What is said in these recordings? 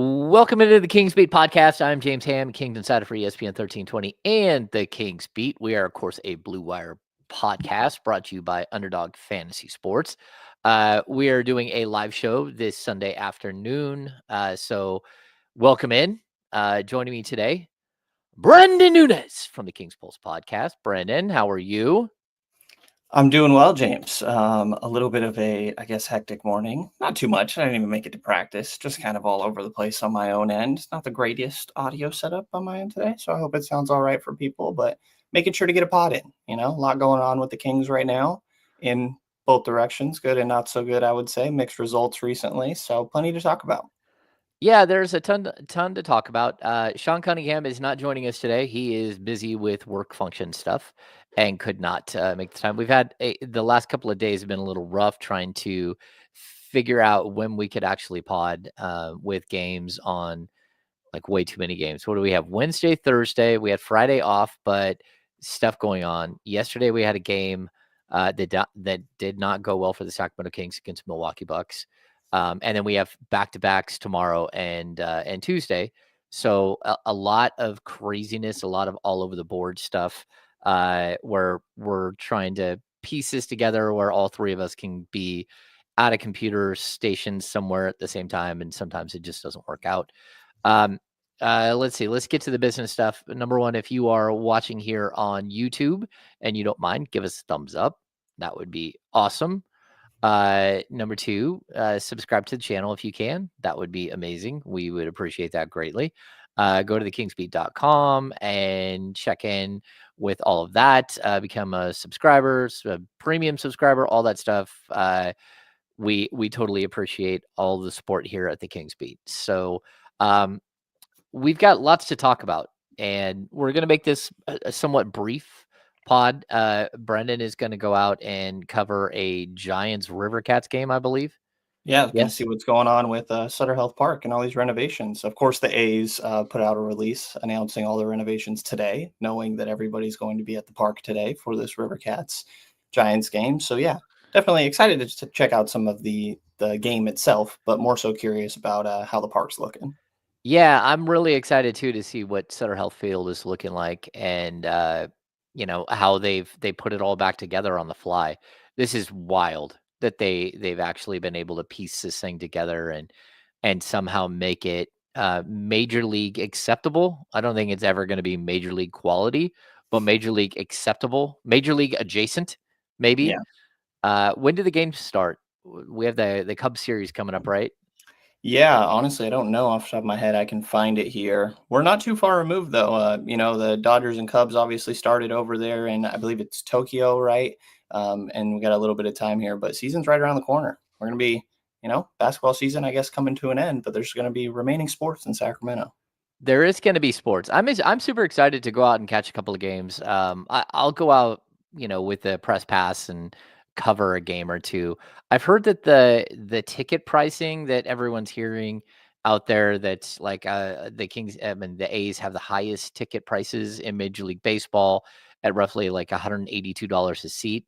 Welcome into the Kings Beat podcast. I'm James Ham, Kings Insider for ESPN 1320 and the Kings Beat. We are, of course, a Blue Wire podcast brought to you by Underdog Fantasy Sports. We are doing a live show this Sunday afternoon. So welcome in. Joining me today, Brenden Nunes from the Kings Pulse podcast. Brenden, how are you? I'm doing well, James. A little bit of a, I guess, hectic morning. Not too much. I didn't even make it to practice. Just kind of all over the place on my own end. Not the greatest audio setup on my end today, so I hope it sounds all right for people. But making sure to get a pod in. A lot going on with the Kings right now in both directions, good and not so good, I would say. Mixed results recently, so plenty to talk about. Yeah, there's a ton to talk about. Sean Cunningham is not joining us today. He is busy with work function stuff and could not make the time. We've had the last couple of days have been a little rough trying to figure out when we could actually pod with games on, like, way too many games. What do we have? Wednesday, Thursday. We had Friday off, but stuff going on. Yesterday we had a game that did not go well for the Sacramento Kings against Milwaukee Bucks. And then we have back-to-backs tomorrow and Tuesday. So a lot of craziness, a lot of all over the board stuff, where we're trying to piece this together where all three of us can be at a computer station somewhere at the same time, and sometimes it just doesn't work out. Um, let's see. Let's get to the business stuff. Number one, if you are watching here on YouTube and you don't mind, give us a thumbs up. That would be awesome. Number two, subscribe to the channel if you can. That would be amazing. We would appreciate that greatly. Go to thekingsbeat.com and check in with all of that. Become a subscriber, a premium subscriber, all that stuff. We totally appreciate all the support here at the Kings Beat. So we've got lots to talk about, and we're going to make this a somewhat brief pod. Brenden is going to go out and cover a Giants River Cats game, I believe. Yeah, going to Yes. see what's going on with Sutter Health Park and all these renovations. Of course, the A's put out a release announcing all the renovations today, knowing that everybody's going to be at the park today for this River Cats Giants game. So yeah, definitely excited to check out some of the game itself, but more so curious about how the park's looking. Yeah, I'm really excited too to see what Sutter Health Field is looking like, and how they put it all back together on the fly. This is wild that they've actually been able to piece this thing together and somehow make it major league acceptable. I don't think it's ever going to be major league quality, but major league acceptable, major league adjacent, maybe. Yeah. When do the games start? We have the Cubs series coming up, right? Yeah, honestly, I don't know off the top of my head. I can find it here. We're not too far removed, though. The Dodgers and Cubs obviously started over there, and I believe it's Tokyo, right? And we got a little bit of time here, but season's right around the corner. We're going to be, basketball season, I guess, coming to an end, but there's going to be remaining sports in Sacramento. There is going to be sports. I'm super excited to go out and catch a couple of games. I'll go out, with the press pass and cover a game or two. I've heard that the ticket pricing that everyone's hearing out there, that's like the Kings and the A's have the highest ticket prices in Major League Baseball at roughly like $182 a seat.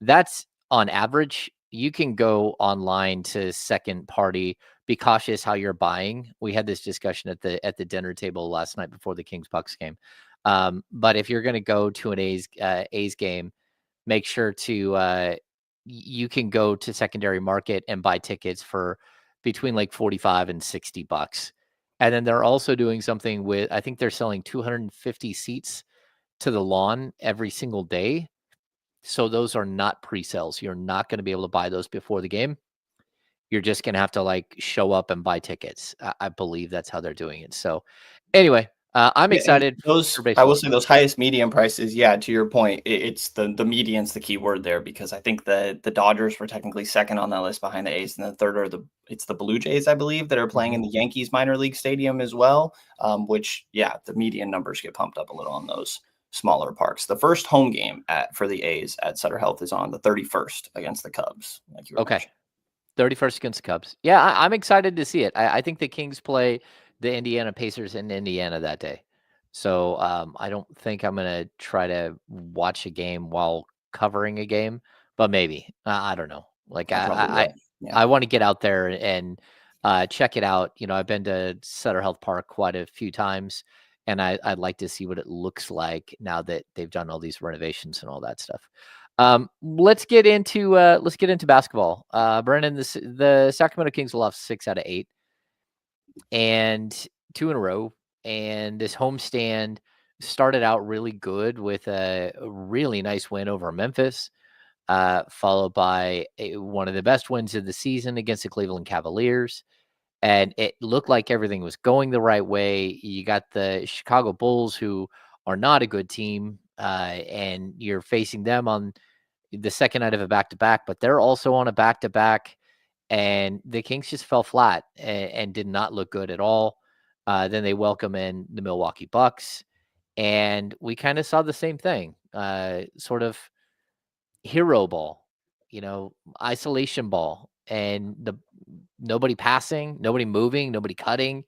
That's on average. You can go online to second party. Be cautious how you're buying. We had this discussion at the dinner table last night before the Kings Bucks game. But if you're going to go to an A's game, make sure to you can go to secondary market and buy tickets for between like 45 and $60. And then they're also doing something with, I think they're selling 250 seats to the lawn every single day. So those are not pre-sales. You're not going to be able to buy those before the game. You're just going to have to like show up and buy tickets. I believe that's how they're doing it. So anyway, I'm Yeah, and excited for I will baseball. say those highest median prices, yeah, to your point, it's the median's the key word there, because I think the Dodgers were technically second on that list behind the A's, and the third are it's the Blue Jays, I believe, that are playing in Mhm. the Yankees minor league stadium as well, which, yeah, the median numbers get pumped up a little on those smaller parks. The first home game for the A's at Sutter Health is on the 31st against the Cubs, like you were Okay. mentioning. 31st against the Cubs. Yeah, I'm excited to see it. I think the Kings play the Indiana Pacers in Indiana that day. So I don't think I'm going to try to watch a game while covering a game, but maybe. I don't know. Like I probably will. Yeah. I want to get out there and check it out. I've been to Sutter Health Park quite a few times, and I'd like to see what it looks like now that they've done all these renovations and all that stuff. Let's get into basketball. Brenden, the Sacramento Kings lost 6 out of 8, and 2 in a row. And this homestand started out really good with a really nice win over Memphis, followed by one of the best wins of the season against the Cleveland Cavaliers. And it looked like everything was going the right way. You got the Chicago Bulls, who are not a good team, and you're facing them on the second night of a back-to-back, but they're also on a back-to-back, and the Kings just fell flat and did not look good at all. Then they welcome in the Milwaukee Bucks, and we kind of saw the same thing, sort of hero ball, isolation ball, and the nobody passing, nobody moving, nobody cutting.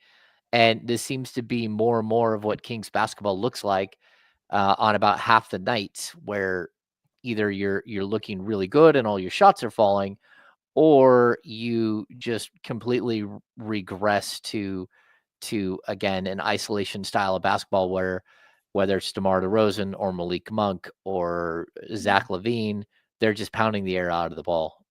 And this seems to be more and more of what Kings basketball looks like on about half the nights, where either you're looking really good and all your shots are falling, or you just completely regress to again an isolation style of basketball, where whether it's DeMar DeRozan or Malik Monk or Zach LaVine, they're just pounding the air out of the ball.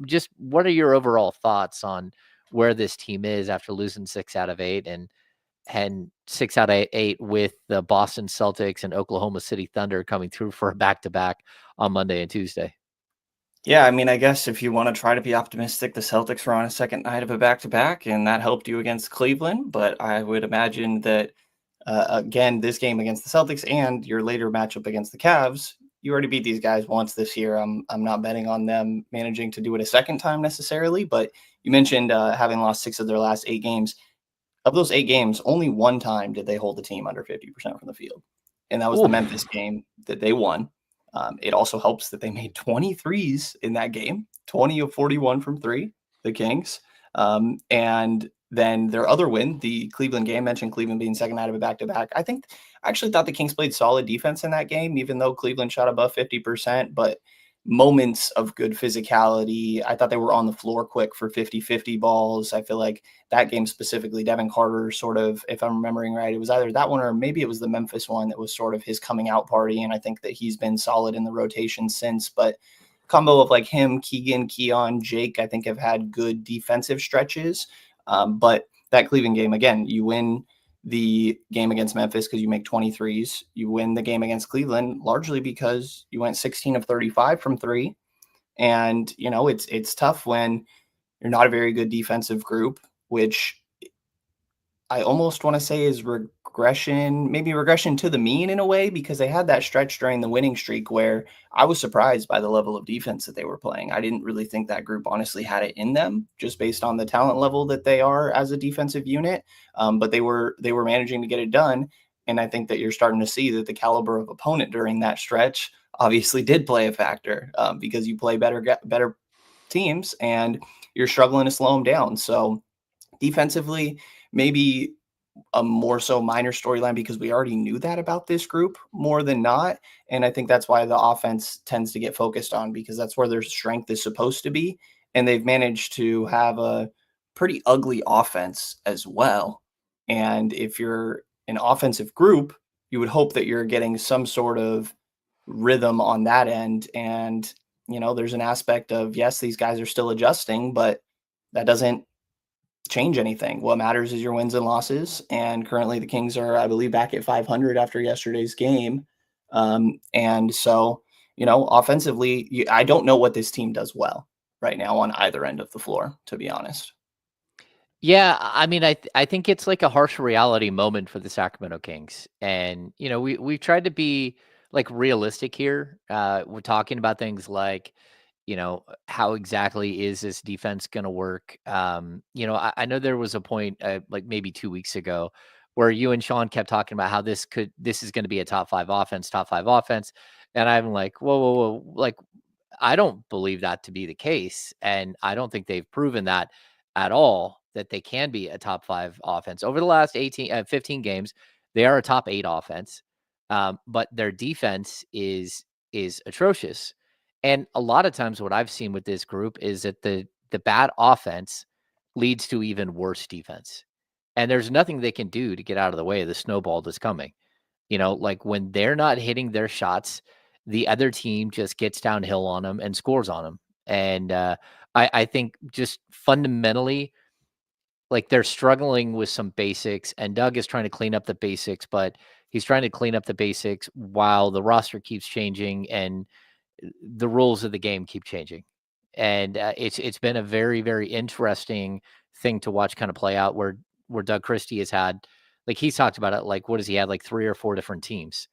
Just what are your overall thoughts on where this team is after losing 6 out of 8, and 6 out of 8 with the Boston Celtics and Oklahoma City Thunder coming through for a back to back on Monday and Tuesday? Yeah, I mean, I guess if you want to try to be optimistic, the Celtics were on a second night of a back-to-back, and that helped you against Cleveland. But I would imagine that, again, this game against the Celtics and your later matchup against the Cavs, you already beat these guys once this year. I'm not betting on them managing to do it a second time necessarily. But you mentioned having lost 6 of their last 8 games. Of those 8 games, only one time did they hold the team under 50% from the field, and that was the Memphis Oof. game that they won. It also helps that they made 23s in that game, 20 of 41 from three, the Kings. And then their other win, the Cleveland game, mentioned Cleveland being second night of a back-to-back. I actually thought the Kings played solid defense in that game, even though Cleveland shot above 50%, but moments of good physicality. I thought they were on the floor quick for 50-50 balls. I feel like that game specifically, Devin Carter sort of, if I'm remembering right, it was either that one or maybe it was the Memphis one that was sort of his coming out party. And I think that he's been solid in the rotation since. But combo of like him, Keegan, Keon, Jake, I think have had good defensive stretches. But that Cleveland game, again, you win the game against Memphis because you make 23s. You win the game against Cleveland largely because you went 16 of 35 from three. And, it's tough when you're not a very good defensive group, which I almost want to say is maybe regression to the mean in a way, because they had that stretch during the winning streak where I was surprised by the level of defense that they were playing. I didn't really think that group honestly had it in them, just based on the talent level that they are as a defensive unit. But they were managing to get it done, and I think that you're starting to see that the caliber of opponent during that stretch obviously did play a factor, because you play better teams and you're struggling to slow them down. So defensively, maybe a more so minor storyline because we already knew that about this group more than not. And I think that's why the offense tends to get focused on, because that's where their strength is supposed to be. And they've managed to have a pretty ugly offense as well. And if you're an offensive group, you would hope that you're getting some sort of rhythm on that end. And, there's an aspect of, yes, these guys are still adjusting, but that doesn't change anything. What matters is your wins and losses. And currently the Kings are, I believe, back at 500 after yesterday's game. And so, offensively, I don't know what this team does well right now on either end of the floor, to be honest. Yeah, I mean, I think it's like a harsh reality moment for the Sacramento Kings, and we've tried to be like realistic here. We're talking about things like, how exactly is this defense going to work? I know there was a point like maybe 2 weeks ago where you and Sean kept talking about how this is going to be a top five offense, and I'm like, whoa, whoa, whoa, like I don't believe that to be the case, and I don't think they've proven that at all, that they can be a top 5 offense. Over the last 15 games, they are a top 8 offense, but their defense is atrocious. And a lot of times what I've seen with this group is that the bad offense leads to even worse defense. And there's nothing they can do to get out of the way of the snowball that's coming. Like when they're not hitting their shots, the other team just gets downhill on them and scores on them. And I think just fundamentally, like they're struggling with some basics, and Doug is trying to clean up the basics, but he's trying to clean up the basics while the roster keeps changing and the rules of the game keep changing. And it's been a very, very interesting thing to watch kind of play out where Doug Christie has had, like he's talked about it, like what does he have, like 3 or 4 different teams,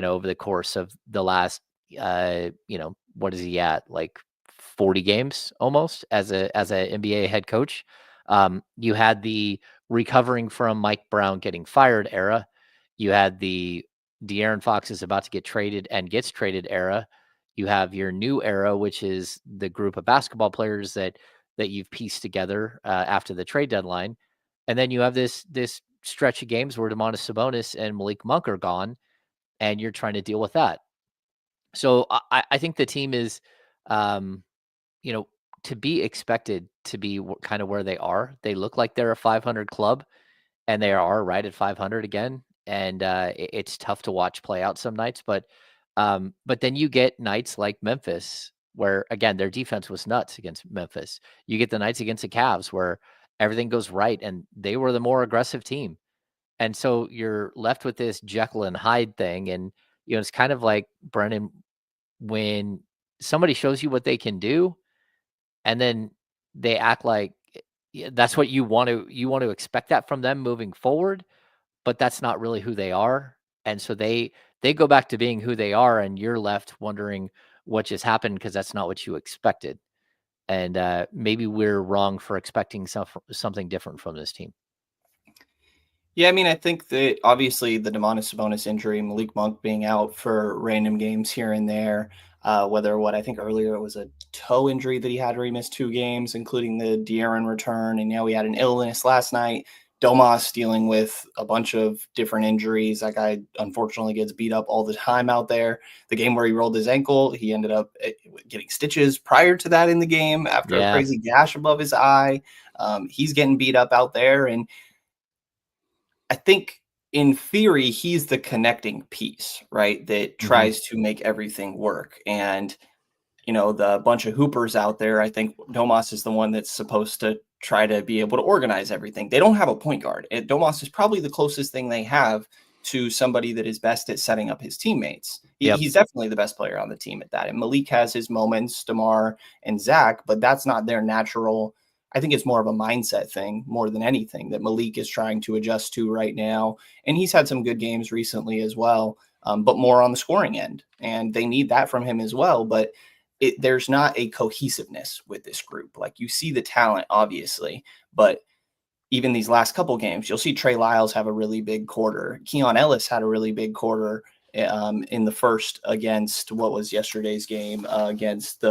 over the course of the last, what is he at, like 40 games almost as a NBA head coach. You had the recovering from Mike Brown getting fired era. You had the De'Aaron Fox is about to get traded and gets traded era. You have your new era, which is the group of basketball players that you've pieced together after the trade deadline, and then you have this stretch of games where Domantas Sabonis and Malik Monk are gone, and you're trying to deal with that. So I think the team is, um, you know, to be expected to be kind of where they are. They look like they're a 500 club, and they are right at 500 again. And it's tough to watch play out some nights, but then you get nights like Memphis, where again their defense was nuts against Memphis. You get the nights against the Cavs where everything goes right, and they were the more aggressive team. And so you're left with this Jekyll and Hyde thing. And, it's kind of like Brennan, when somebody shows you what they can do, and then they act like that's what you want to expect that from them moving forward, but that's not really who they are. And so they go back to being who they are, and you're left wondering what just happened because that's not what you expected. And maybe we're wrong for expecting something different from this team. Yeah, I mean, I think that obviously the Domantas Sabonis injury, Malik Monk being out for random games here and there, whether what I think earlier it was a toe injury that he had where he missed 2 games, including the De'Aaron return, and now he had an illness last night. Domas dealing with a bunch of different injuries. That guy unfortunately gets beat up all the time out there. The game where he rolled his ankle, he ended up getting stitches prior to that in the game after a Yeah. crazy gash above his eye. He's getting beat up out there, and I think in theory, he's the connecting piece, right? That Hmm. tries to make everything work. And, the bunch of hoopers out there, I think Domas is the one that's supposed to try to be able to organize everything. They don't have a point guard. And Domas is probably the closest thing they have to somebody that is best at setting up his teammates. Yep. He's definitely the best player on the team at that. And Malik has his moments, DeMar and Zach, but that's not their natural. I think it's more of a mindset thing more than anything that Malik is trying to adjust to right now. And he's had some good games recently as well, but more on the scoring end. And they need that from him as well. But there's not a cohesiveness with this group. Like you see the talent, obviously, but even these last couple games, you'll see Trey Lyles have a really big quarter. Keon Ellis had a really big quarter in the first against what was yesterday's game against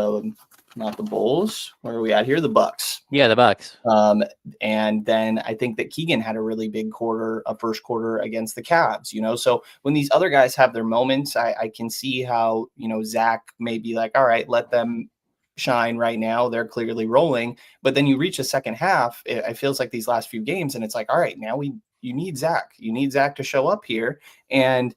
not the Bulls. Where are we at here? The Bucks. Yeah, the Bucks. And then I think that Keegan had a really big quarter, a first quarter against the Cavs, So when these other guys have their moments, I can see how, Zach may be like, all right, let them shine right now. They're clearly rolling. But then you reach a second half, it feels like these last few games, and it's like, all right, now you need Zach. You need Zach to show up here. And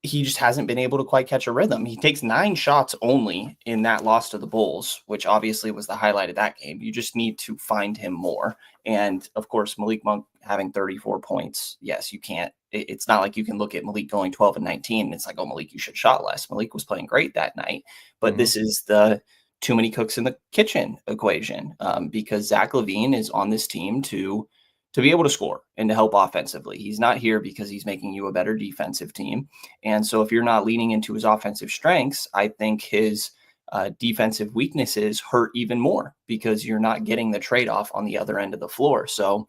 he just hasn't been able to quite catch a rhythm. He takes 9 shots only in that loss to the Bulls, which obviously was the highlight of that game. You just need to find him more. And of course, Malik Monk having 34 points. Yes, you can't. It's not like you can look at Malik going 12 and 19. And it's like, oh, Malik, you should shot less. Malik was playing great that night. But this is the too many cooks in the kitchen equation because Zach LaVine is on this team to be able to score and to help offensively. He's not here because he's making you a better defensive team. And so if you're not leaning into his offensive strengths, I think his defensive weaknesses hurt even more because you're not getting the trade-off on the other end of the floor. So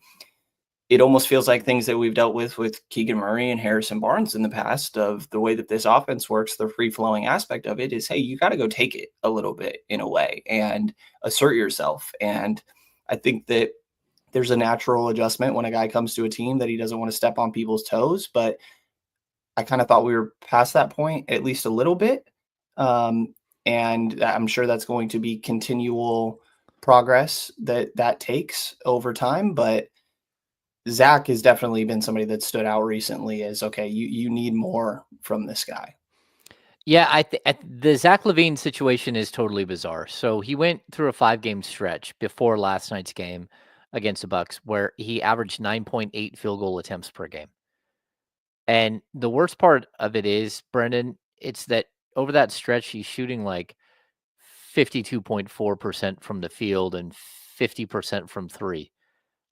it almost feels like things that we've dealt with Keegan Murray and Harrison Barnes in the past of the way that this offense works, the free-flowing aspect of it is, hey, you got to go take it a little bit in a way and assert yourself. And I think that there's a natural adjustment when a guy comes to a team that he doesn't want to step on people's toes. But I kind of thought we were past that point, at least a little bit. And I'm sure that's going to be continual progress that takes over time, but Zach has definitely been somebody that stood out recently as, okay, you need more from this guy. Yeah, the Zach LaVine situation is totally bizarre. So he went through a 5-game stretch before last night's game against the Bucks where he averaged 9.8 field goal attempts per game. And the worst part of it is, Brendan, it's that over that stretch, he's shooting like 52.4% from the field and 50% from three.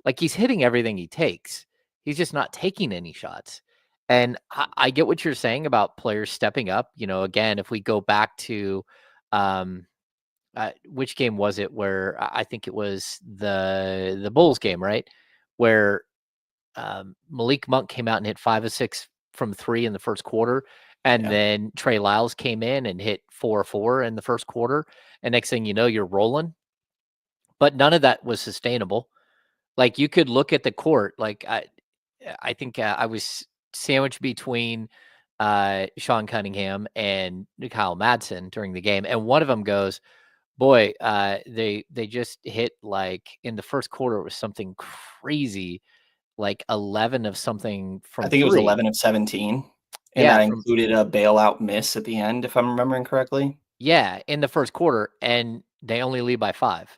Like he's hitting everything he takes. He's just not taking any shots. And I get what you're saying about players stepping up. Again, if we go back to um, which game was it where I think it was the Bulls game, right? Where Malik Monk came out and hit 5 of 6 from three in the first quarter. And Yeah. then Trey Lyles came in and hit 4 of 4 in the first quarter. And next thing you know, you're rolling. But none of that was sustainable. Like you could look at the court. Like I think I was sandwiched between Sean Cunningham and Kyle Madsen during the game. And one of them goes, boy, they just hit like in the first quarter, it was something crazy, like 11 of something I from think it was three. 11 of 17, and Yeah, that from included a bailout miss at the end, if I'm remembering correctly. yeah, in the first quarter, and they only lead by 5.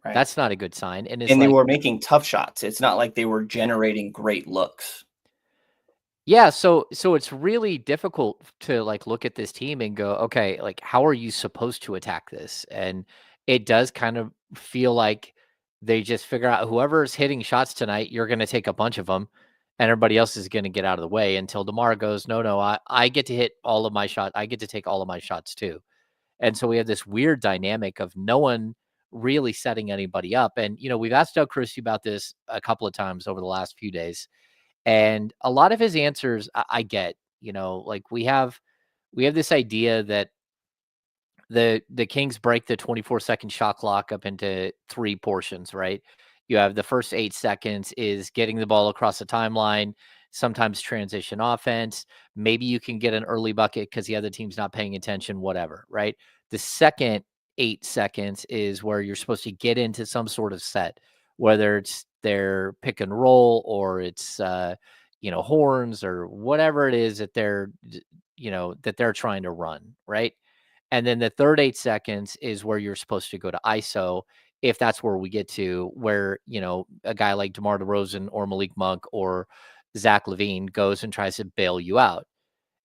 Right. That's not a good sign. And it's And they like, were making tough shots. It's not like they were generating great looks. yeah, so it's really difficult to like look at this team and go, okay, like how are you supposed to attack this? And it does kind of feel like they just figure out whoever's hitting shots tonight, you're going to take a bunch of them, and everybody else is going to get out of the way until DeMar goes, no, I get to hit all of my shots. I get to take all of my shots too. And so we have this weird dynamic of no one really setting anybody up. And we've asked Doug Christie about this a couple of times over the last few days, and a lot of his answers I get. Like we have this idea that the Kings break the 24-second shot clock up into 3 portions, right? You have the first 8 seconds is getting the ball across the timeline, sometimes transition offense. Maybe you can get an early bucket because the other team's not paying attention, whatever, right? The second 8 seconds is where you're supposed to get into some sort of set, whether it's their pick and roll or it's horns or whatever it is that they're trying to run, right? And then the third 8 seconds is where you're supposed to go to ISO, if that's where we get to, where, a guy like DeMar DeRozan or Malik Monk or Zach LaVine goes and tries to bail you out.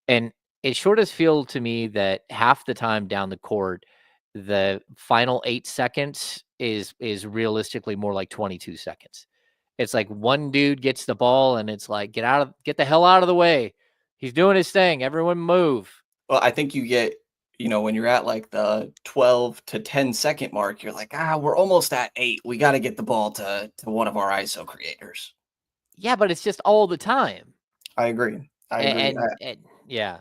And it sure does feel to me that half the time down the court, the final 8 seconds is realistically more like 22 seconds. It's like one dude gets the ball and it's like, get the hell out of the way. He's doing his thing. Everyone move. Well, I think you get, when you're at like the 12 to 10-second mark, you're like, we're almost at 8. We got to get the ball to one of our ISO creators. Yeah, but it's just all the time. I agree. I agree. And yeah.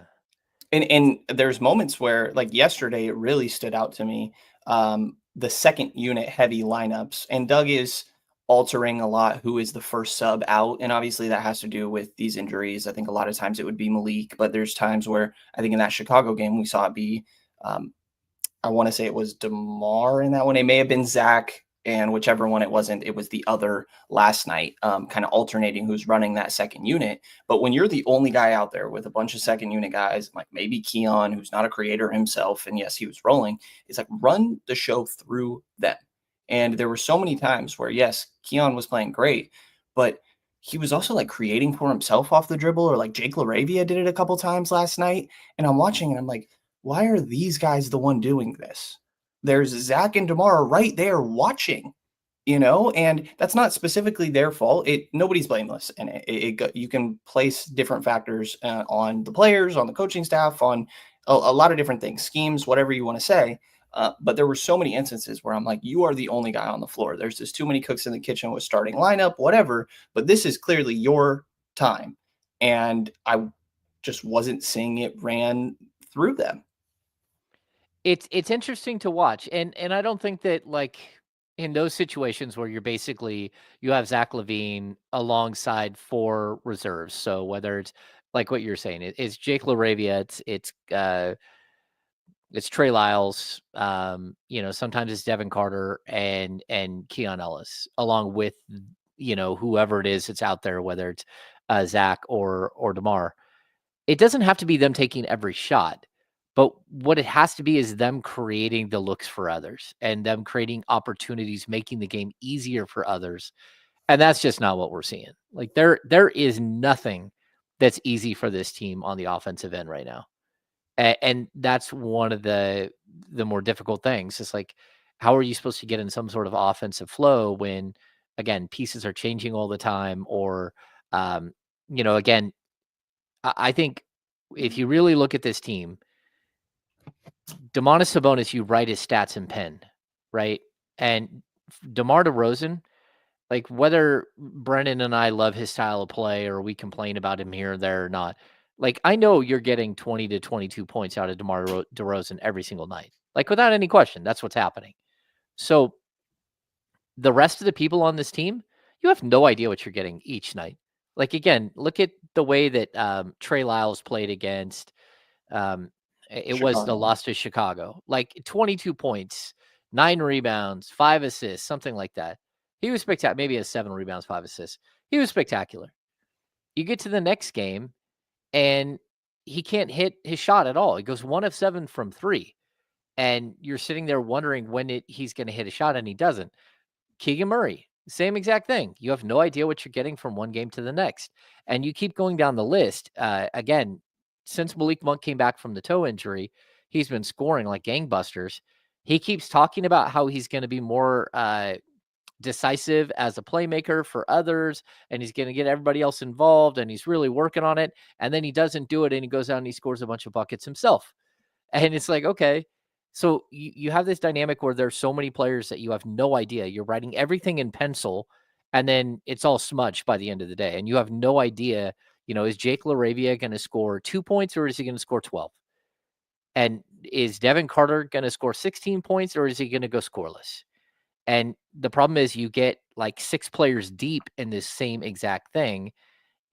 And there's moments where, like yesterday, it really stood out to me. The second unit heavy lineups, and Doug is altering a lot who is the first sub out, and obviously that has to do with these injuries. I think a lot of times it would be Malik, but there's times where I think in that Chicago game we saw it be um, I want to say it was DeMar in that one. It may have been Zach, and whichever one it wasn't, it was the other last night, kind of alternating who's running that second unit. But when you're the only guy out there with a bunch of second unit guys, like maybe Keon, who's not a creator himself, and yes, he was rolling, it's like run the show through them. And there were so many times where, yes, Keon was playing great, but he was also like creating for himself off the dribble, or like Jake LaRavia did it a couple times last night. And I'm watching and I'm like, why are these guys the one doing this? There's Zach and DeMar right there watching, and that's not specifically their fault. Nobody's blameless, and you can place different factors on the players, on the coaching staff, on a lot of different things, schemes, whatever you want to say. But there were so many instances where I'm like, you are the only guy on the floor. There's just too many cooks in the kitchen with starting lineup, whatever. But this is clearly your time, and I just wasn't seeing it ran through them. It's interesting to watch, and I don't think that, like, in those situations where you have Zach LaVine alongside 4 reserves, so whether it's like what you're saying, it's Jake LaRavia, it's It's Trey Lyles. Sometimes it's Devin Carter and Keon Ellis, along with whoever it is that's out there, whether it's Zach or DeMar. It doesn't have to be them taking every shot, but what it has to be is them creating the looks for others and them creating opportunities, making the game easier for others. And that's just not what we're seeing. Like there is nothing that's easy for this team on the offensive end right now. And that's one of the more difficult things. It's like, how are you supposed to get in some sort of offensive flow when, again, pieces are changing all the time? Or, again, I think if you really look at this team, Domantas Sabonis, you write his stats in pen, right? And DeMar DeRozan, like whether Brennan and I love his style of play or we complain about him here or there or not, like I know you're getting 20 to 22 points out of DeMar DeRozan every single night. Like without any question, that's what's happening. So the rest of the people on this team, you have no idea what you're getting each night. Like again, look at the way that Trey Lyles played against it was the Chicago. loss to Chicago. Like 22 points, 9 rebounds, 5 assists, something like that. He was spectacular. Maybe a 7 rebounds, 5 assists. He was spectacular. You get to the next game and he can't hit his shot at all. He goes 1 of 7 from 3. And you're sitting there wondering when he's going to hit a shot and he doesn't. Keegan Murray, same exact thing. You have no idea what you're getting from one game to the next. And you keep going down the list. Again, since Malik Monk came back from the toe injury, he's been scoring like gangbusters. He keeps talking about how he's going to be more decisive as a playmaker for others, and he's going to get everybody else involved, and he's really working on it. And then he doesn't do it, and he goes out and he scores a bunch of buckets himself. And it's like, okay, so you have this dynamic where there's so many players that you have no idea. You're writing everything in pencil, and then it's all smudged by the end of the day. And you have no idea, is Jake LaRavia going to score 2 points or is he going to score 12? And is Devin Carter going to score 16 points or is he going to go scoreless? And the problem is you get like 6 players deep in this same exact thing,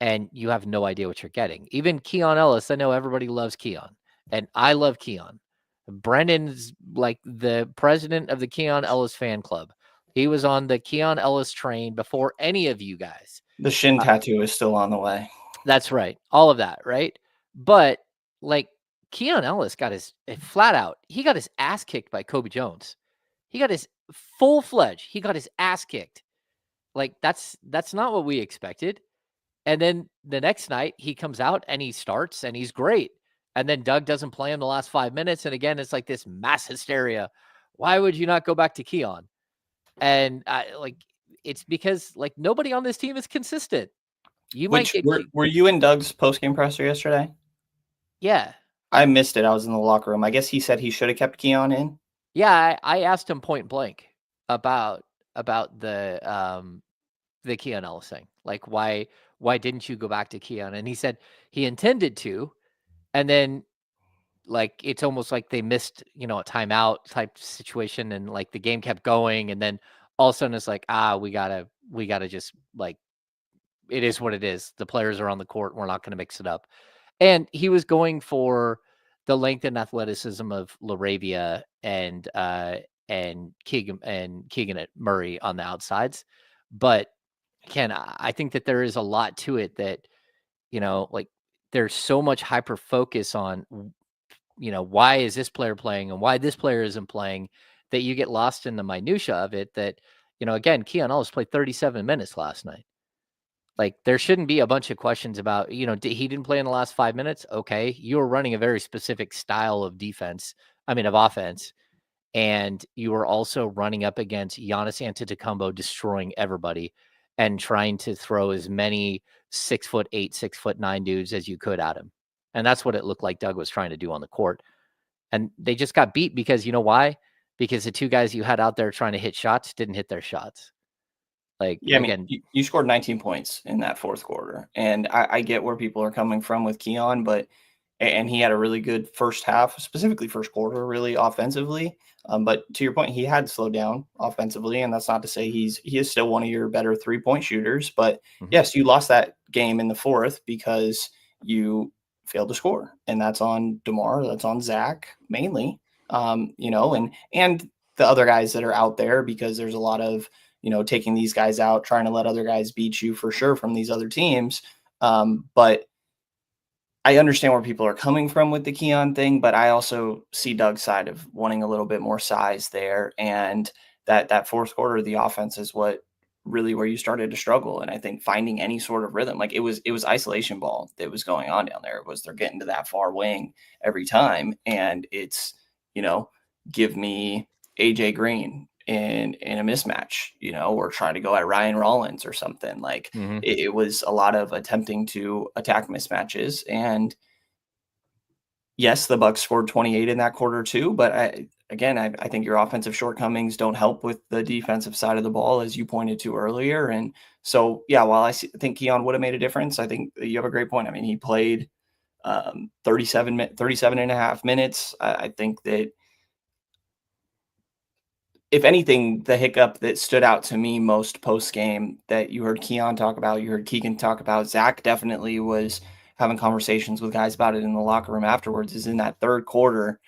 and you have no idea what you're getting. Even Keon Ellis, I know everybody loves Keon, and I love Keon. Brendan's like the president of the Keon Ellis fan club. He was on the Keon Ellis train before any of you guys. The shin tattoo is still on the way. That's right. All of that, right? But like Keon Ellis got his flat out, he got his ass kicked by Kobe Jones. He got his full-fledged, he got his ass kicked. Like that's not what we expected. And then the next night he comes out and he starts and he's great. And then Doug doesn't play him the last 5 minutes. And again, it's like this mass hysteria. Why would you not go back to Keon? And it's because like nobody on this team is consistent. You might get Were you in Doug's post-game presser yesterday? Yeah. I missed it. I was in the locker room. I guess he said he should have kept Keon in. Yeah, I asked him point blank about the Keon Ellis thing. Like why didn't you go back to Keon? And he said he intended to, and then like it's almost like they missed, a timeout type situation, and like the game kept going, and then all of a sudden it's like, we gotta just like it is what it is. The players are on the court. We're not gonna mix it up. And he was going for the length and athleticism of LaRavia and Keegan Murray on the outsides. But again, I think that there is a lot to it that, like there's so much hyper focus on, why is this player playing and why this player isn't playing, that you get lost in the minutia of it. That, again, Keon Ellis played 37 minutes last night. Like there shouldn't be a bunch of questions about, he didn't play in the last 5 minutes. Okay. You were running a very specific style of of offense. And you were also running up against Giannis Antetokounmpo, destroying everybody and trying to throw as many 6'8", 6'9" dudes as you could at him. And that's what it looked like Doug was trying to do on the court. And they just got beat because you know why? Because the 2 guys you had out there trying to hit shots didn't hit their shots. Like, yeah, again, you scored 19 points in that fourth quarter. And I get where people are coming from with Keon, and he had a really good first half, specifically first quarter, really offensively. But to your point, he had slowed down offensively, and that's not to say he is still one of your better 3-point shooters. But yes, you lost that game in the fourth because you failed to score, and that's on DeMar, that's on Zach mainly. And the other guys that are out there, because there's a lot of, taking these guys out, trying to let other guys beat you for sure from these other teams. But I understand where people are coming from with the Keon thing, but I also see Doug's side of wanting a little bit more size there. And that fourth quarter of the offense is what really where you started to struggle. And I think finding any sort of rhythm, like it was isolation ball that was going on down there. It was they're getting to that far wing every time. And it's, you know, give me AJ Green in a mismatch, or trying to go at Ryan Rollins or something. Like Hmm. it was a lot of attempting to attack mismatches. And yes, the Bucks scored 28 in that quarter too. But I think your offensive shortcomings don't help with the defensive side of the ball, as you pointed to earlier. And so, yeah, while think Keon would have made a difference, I think you have a great point. I mean, he played 37 and a half minutes. I think that if anything, the hiccup that stood out to me most post game that you heard Keon talk about, you heard Keegan talk about, Zach definitely was having conversations with guys about it in the locker room afterwards, is in that third quarter.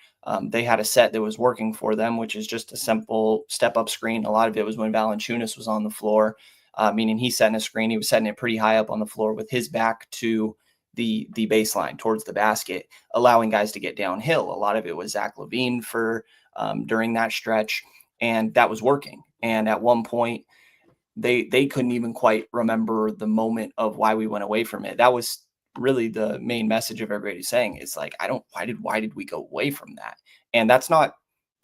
They had a set that was working for them, which is just a simple step up screen. A lot of it was when Valanciunas was on the floor, meaning he's setting a screen. He was setting it pretty high up on the floor with his back to the baseline towards the basket, allowing guys to get downhill. A lot of it was Zach LaVine for during that stretch, and that was working. And at one point, they couldn't even quite remember the moment of why we went away from it. That was really the main message of everybody saying, it's like, I don't why did we go away from that? And that's not,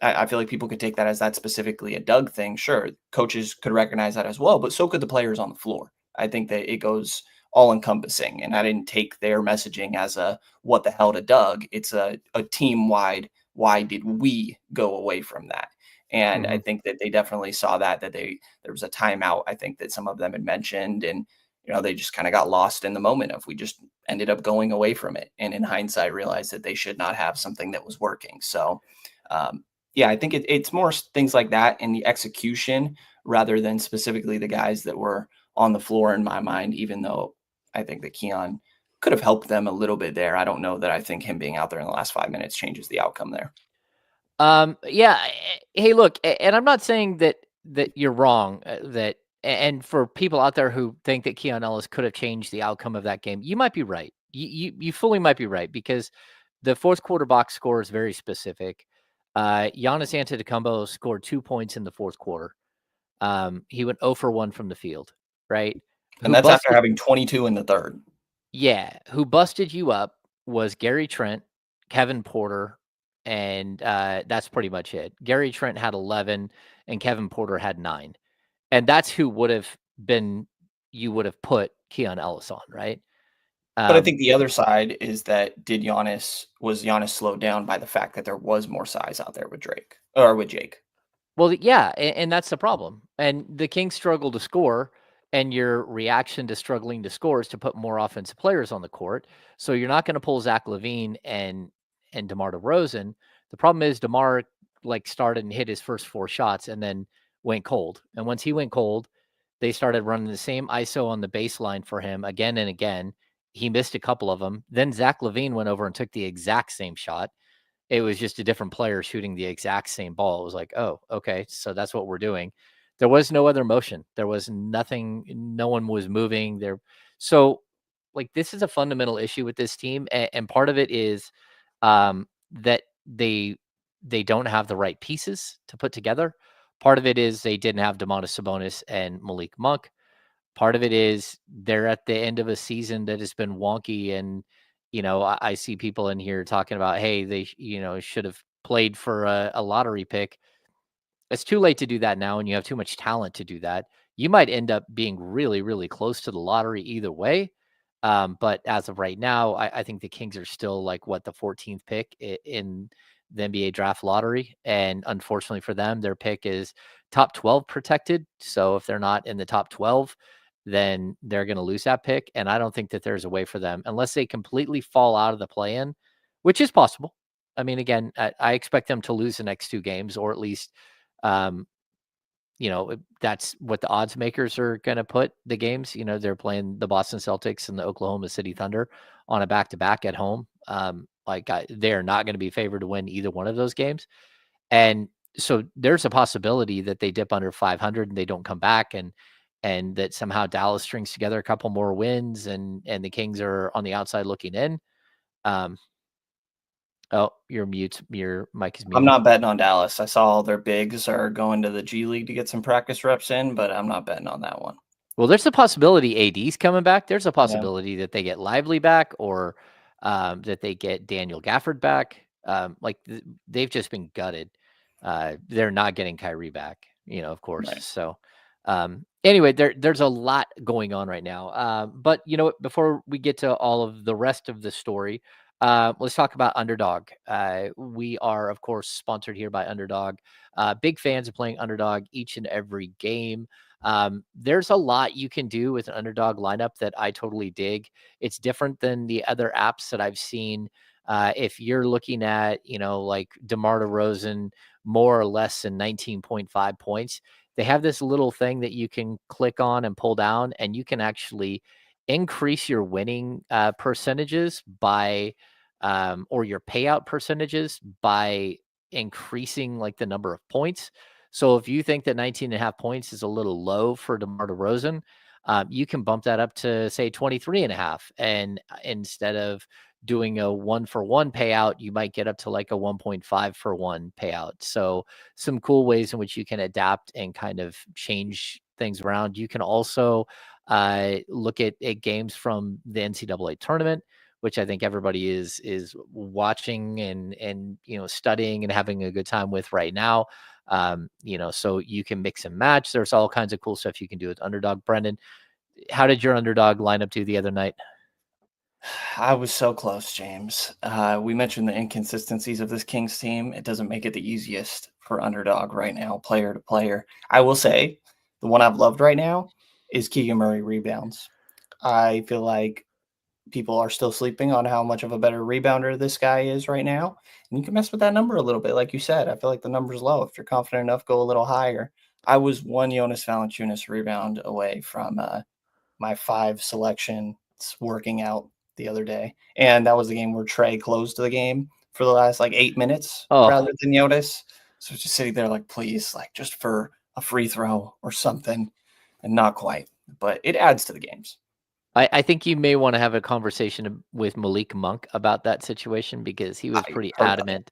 I feel like people could take that as that specifically a Doug thing. Sure, coaches could recognize that as well, but so could the players on the floor. I think that it goes all encompassing. And I didn't take their messaging as a what the hell to Doug. It's a team wide, why did we go away from that? And I Hmm. think that they definitely saw that there was a timeout, I think, that some of them had mentioned, and they just kind of got lost in the moment of we just ended up going away from it, and in hindsight realized that they should not have something that was working. So yeah, I think it's more things like that in the execution rather than specifically the guys that were on the floor in my mind, even though I think that Keon could have helped them a little bit there. I don't know that I think him being out there in the last 5 minutes changes the outcome there. Yeah. Hey, look, and I'm not saying that you're wrong. And for people out there who think that Keon Ellis could have changed the outcome of that game, you might be right. You fully might be right because the fourth quarter box score is very specific. Giannis Antetokounmpo scored 2 points in the fourth quarter. He went 0 for 1 from the field, right? And Who that's after busted? having 22 in the third. Yeah, who busted you up was Gary Trent, Kevin Porter, and that's pretty much it. Gary Trent had 11 and Kevin Porter had 9. And that's who would have been you would have put Keon Ellis on, right? But I Um, think the other side is that was Giannis slowed down by the fact that there was more size out there with Drake or with Jake? well, yeah, and that's the problem. And the Kings struggle to score, and your reaction to struggling to score is to put more offensive players on the court. So you're not going to pull Zach LaVine and DeMar DeRozan. The problem is DeMar started and hit his first 4 shots and then went cold. And once he went cold, they started running the same ISO on the baseline for him again and again. He missed a couple of them. Then Zach LaVine went over and took the exact same shot. It was just a different player shooting the exact same ball. It was like, "Oh, okay, so that's what we're doing." There was no other motion. There was nothing, no one was moving there. So, this is a fundamental issue with this team, and part of it is, that they don't have the right pieces to put together. Part of it is they didn't have Domantas Sabonis and Malik Monk. Part of it is they're at the end of a season that has been wonky, and I see people in here talking about, hey, they should have played for a lottery pick. It's too late to do that now, and you have too much talent to do that. You might end up being really, really close to the lottery either way. But as of right now, I think the Kings are still like what the 14th pick in the NBA draft lottery. And unfortunately for them, their pick is top 12 protected. So if they're not in the top 12, then they're going to lose that pick. And I don't think that there's a way for them unless they completely fall out of the play in, which is possible. I mean, again, I expect them to lose the next 2 games, or at least um, that's what the odds makers are going to put the games. They're playing the Boston Celtics and the Oklahoma City Thunder on a back to back at home. Like they're not going to be favored to win either one of those games. And so there's a possibility that they dip under 500 and they don't come back, and that somehow Dallas strings together a couple more wins, and the Kings are on the outside looking in. Um, oh, you're mute. Your mic is I'm muted. not betting on Dallas. I saw all their bigs are going to the G League to get some practice reps in, but I'm not betting on that one. Well, there's a possibility AD's coming back. There's a Yeah. possibility that they get Lively back, or that they get Daniel Gafford back. They've just been gutted. They're not getting Kyrie back, of course. Right. So anyway, there's a lot going on right now. But before we get to all of the rest of the story, let's talk about Underdog. We are, of course, sponsored here by Underdog. Big fans of playing Underdog each and every game. There's a lot you can do with an Underdog lineup that I totally dig. It's different than the other apps that I've seen. If you're looking at, like DeMar DeRozan, more or less than 19.5 points, they have this little thing that you can click on and pull down, and you can actually increase your winning percentages by, or your payout percentages by increasing like the number of points. So if you think that 19.5 points is a little low for DeMar DeRozan, you can bump that up to say 23.5. And instead of doing a 1-for-1 payout, you might get up to like a 1.5-for-1 payout. So some cool ways in which you can adapt and kind of change things around. You can also look at games from the NCAA tournament, which I think everybody is watching and studying and having a good time with right now. So you can mix and match. There's all kinds of cool stuff you can do with Underdog. Brenden, how did your Underdog lineup do the other night? I was so close, James. We mentioned the inconsistencies of this Kings team. It doesn't make it the easiest for Underdog right now, player to player. I will say the one I've loved right now is Keegan Murray rebounds. I feel like people are still sleeping on how much of a better rebounder this guy is right now. And you can mess with that number a little bit. Like you said, I feel like the number's low. If you're confident enough, go a little higher. I was one Jonas Valanciunas rebound away from my 5 selection working out the other day. And that was the game where Trey closed the game for the last like 8 minutes Oh, rather than Jonas. So just sitting there like, please, like just for a free throw or something. And not quite. But it adds to the games. I think you may want to have a conversation with Malik Monk about that situation, because he was I pretty heard about it. adamant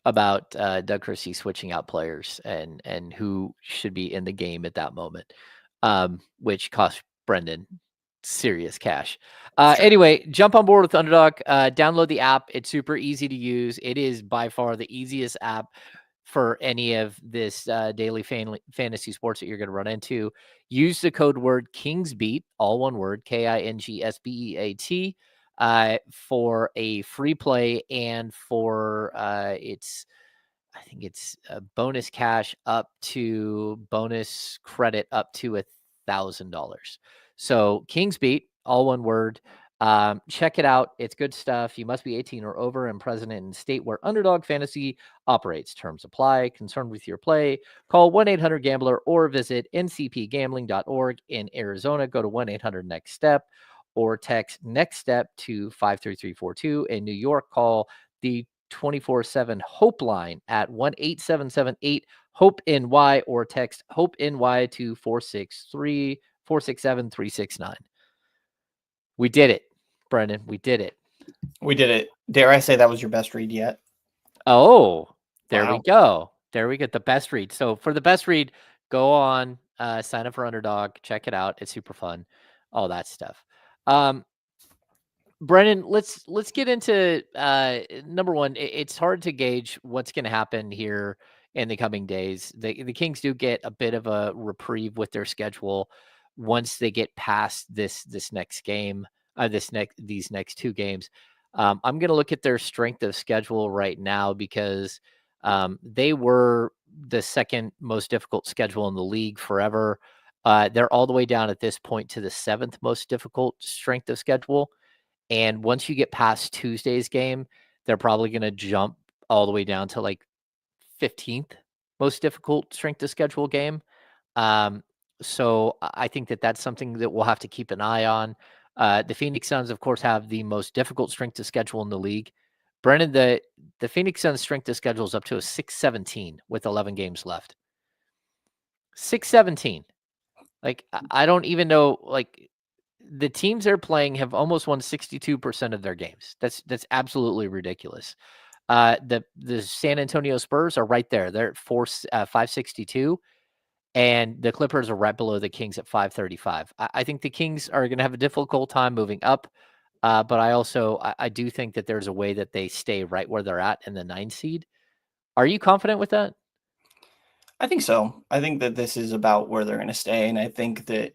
about Doug Christie switching out players and who should be in the game at that moment, which cost Brenden serious cash. Sure. Anyway, jump on board with Underdog. Download the app. It's super easy to use. It is by far the easiest app for any of this daily fantasy sports that you're going to run into. Use the code word Kingsbeat, all one word, KINGSBEAT, for a free play and for I think it's a bonus cash up to bonus credit up to $1,000. So Kingsbeat, all one word. Check it out. It's good stuff. You must be 18 or over and present in state where Underdog Fantasy operates. Terms apply. Concerned with your play? Call 1-800-GAMBLER or visit ncpgambling.org. In Arizona, go to 1-800-NEXT-STEP or text NEXT STEP to 53342. In New York, call the 24/7 Hope line at 1-877-8-HOPE-NY or text HOPE-NY to 463-467-369. We did it, Brenden. We did it. We did it. Dare I say that was your best read yet? Oh, there we Wow. go. There we get the best read. So for the best read, go on, sign up for Underdog, check it out. It's super fun, all that stuff. Brenden, let's get into number one. It's hard to gauge what's going to happen here in the coming days. The Kings do get a bit of a reprieve with their schedule once they get past this next game, these next 2 games. I'm going to look at their strength of schedule right now, because they were the second most difficult schedule in the league forever. They're all the way down at this point to the 7th most difficult strength of schedule. And once you get past Tuesday's game, they're probably going to jump all the way down to like 15th most difficult strength of schedule game. So I think that that's something that we'll have to keep an eye on. The Phoenix Suns, of course, have the most difficult strength of schedule in the league, Brennan, the Phoenix Suns strength of schedule is up to a 617 with 11 games left. 617. Like I don't even know. Like the teams they're playing have almost won 62% of their games. That's absolutely ridiculous. The San Antonio Spurs are right there. They're at 562, and the Clippers are right below the Kings at 535. I think the Kings are going to have a difficult time moving up, but I do think that there's a way that they stay right where they're at in the 9 seed. Are you confident with that? I think so. I think that this is about where they're going to stay, and I think that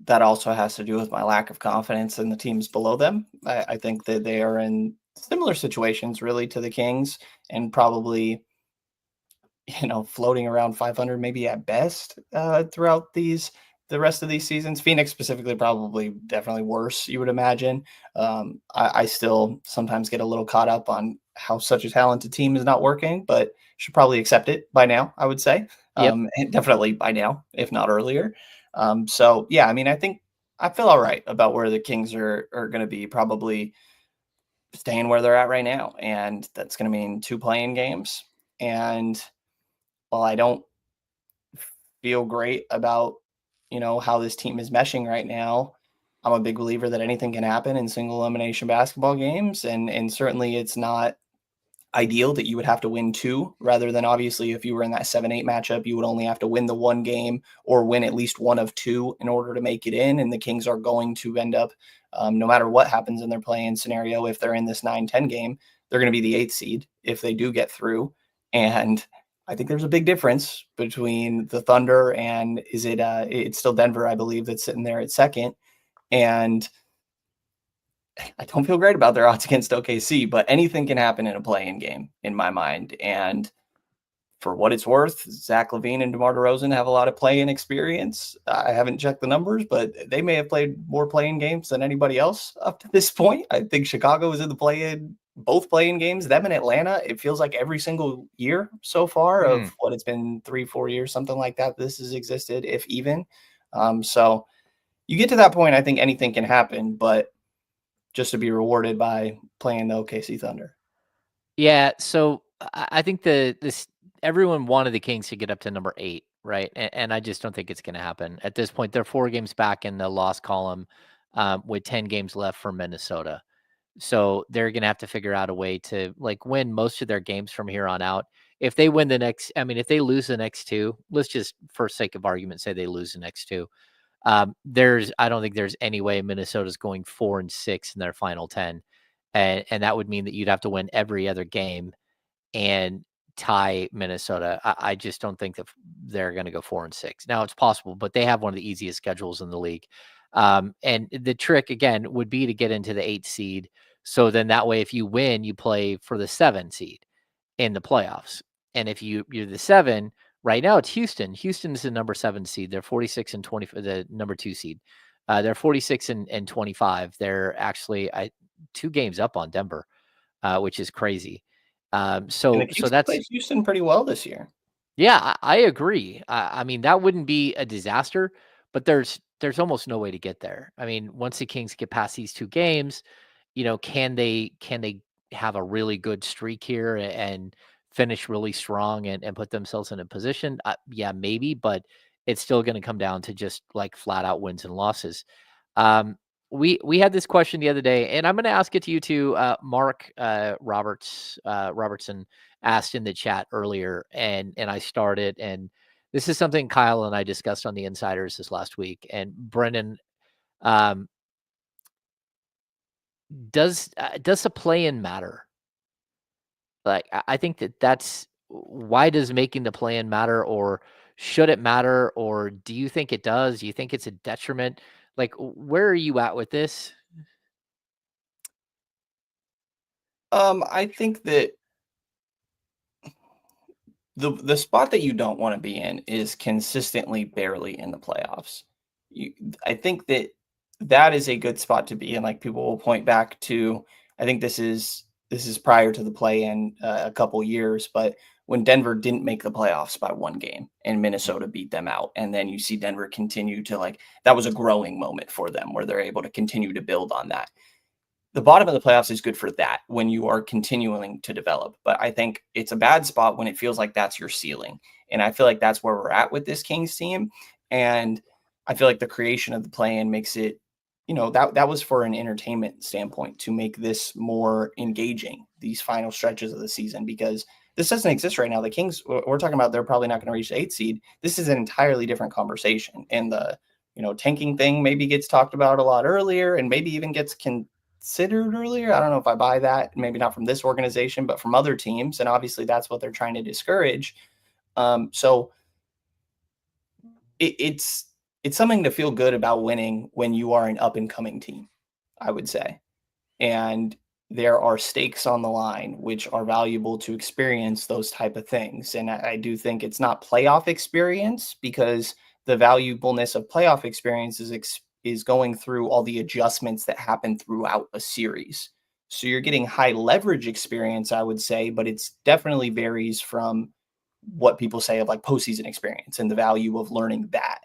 that also has to do with my lack of confidence in the teams below them. I think that they are in similar situations, really, to the Kings, and probably floating around 500 maybe at best throughout the rest of these seasons. Phoenix specifically, probably definitely worse, you would imagine. I still sometimes get a little caught up on how such a talented team is not working, but should probably accept it by now, I would say. Yep. And definitely by now, if not earlier. So yeah, I mean, I think I feel all right about where the Kings are going to be, probably staying where they're at right now, and that's going to mean 2 playing games. And while I don't feel great about, how this team is meshing right now, I'm a big believer that anything can happen in single elimination basketball games. And certainly it's not ideal that you would have to win 2 rather than, obviously, if you were in that 7-8 matchup, you would only have to win the 1 game or win at least one of 2 in order to make it in. And the Kings are going to end up, no matter what happens in their play-in scenario, if they're in this 9-10 game, they're going to be the 8th seed if they do get through. And I think there's a big difference between the Thunder and it's still Denver, I believe, that's sitting there at second. And I don't feel great about their odds against OKC, but anything can happen in a play-in game in my mind. And for what it's worth, Zach LaVine and DeMar DeRozan have a lot of play-in experience. I haven't checked the numbers, but they may have played more play-in games than anybody else up to this point. I think Chicago is in the play-in, both play-in games. Them and Atlanta, it feels like every single year so far Hmm. of what it's been 3-4 years, something like that. This has existed, if even. So you get to that point, I think anything can happen, but just to be rewarded by playing the OKC Thunder. Yeah, so I think this everyone wanted the Kings to get up to number 8, right? And I just don't think it's going to happen at this point. They're 4 games back in the loss column, with 10 games left for Minnesota. So they're going to have to figure out a way to like win most of their games from here on out. If they win the next, I mean, if they lose the next 2, let's just, for sake of argument, say they lose the next 2. I don't think there's any way Minnesota's going 4-6 in their final 10. And that would mean that you'd have to win every other game and tie Minnesota. I just don't think that they're going to go 4-6. Now it's possible, but they have one of the easiest schedules in the league. And the trick again would be to get into the 8 seed. So then that way, if you win, you play for the 7 seed in the playoffs. And if you're the 7 right now, it's Houston. Houston's the number 7 seed. They're 46 and 20, the number 2 seed. They're 46 and 25. They're actually 2 games up on Denver, which is crazy. And the So Kings that's played Houston pretty well this year. yeah, I agree. I mean, that wouldn't be a disaster, but there's almost no way to get there. I mean, once the Kings get past these 2 games, can they have a really good streak here and finish really strong and put themselves in a position? Yeah, maybe, but it's still going to come down to just like flat out wins and losses. We had this question the other day, and I'm going to ask it to you too. Mark Robertson asked in the chat earlier, and I started, and this is something Kyle and I discussed on the Insiders this last week. And Brendan, um, does the play-in matter? Like, I think that's why does making the play-in matter, or should it matter, or do you think it does? Do you think it's a detriment? Like, where are you at with this? I think that the spot that you don't want to be in is consistently barely in the playoffs. You, I think that that is a good spot to be in. Like, people will point back to, I think this is prior to the play in a couple years, but when Denver didn't make the playoffs by 1 game and Minnesota beat them out, and then you see Denver continue to, like, that was a growing moment for them where they're able to continue to build on that. the bottom of the playoffs is good for that when you are continuing to develop. But I think it's a bad spot when it feels like that's your ceiling. And I feel like that's where we're at with this Kings team. And I feel like the creation of the play-in makes it, that was for an entertainment standpoint to make this more engaging, these final stretches of the season, because this doesn't exist right now. The Kings, we're talking about, they're probably not going to reach the 8th seed. This is an entirely different conversation. And the tanking thing maybe gets talked about a lot earlier and maybe even gets considered earlier. I don't know if I buy that, maybe not from this organization, but from other teams. And obviously that's what they're trying to discourage. So it's something to feel good about winning when you are an up and coming team, I would say. And there are stakes on the line, which are valuable to experience those type of things. And I do think it's not playoff experience, because the valuableness of playoff experience is going through all the adjustments that happen throughout a series. So you're getting high leverage experience, I would say, but it's definitely varies from what people say of like postseason experience and the value of learning that.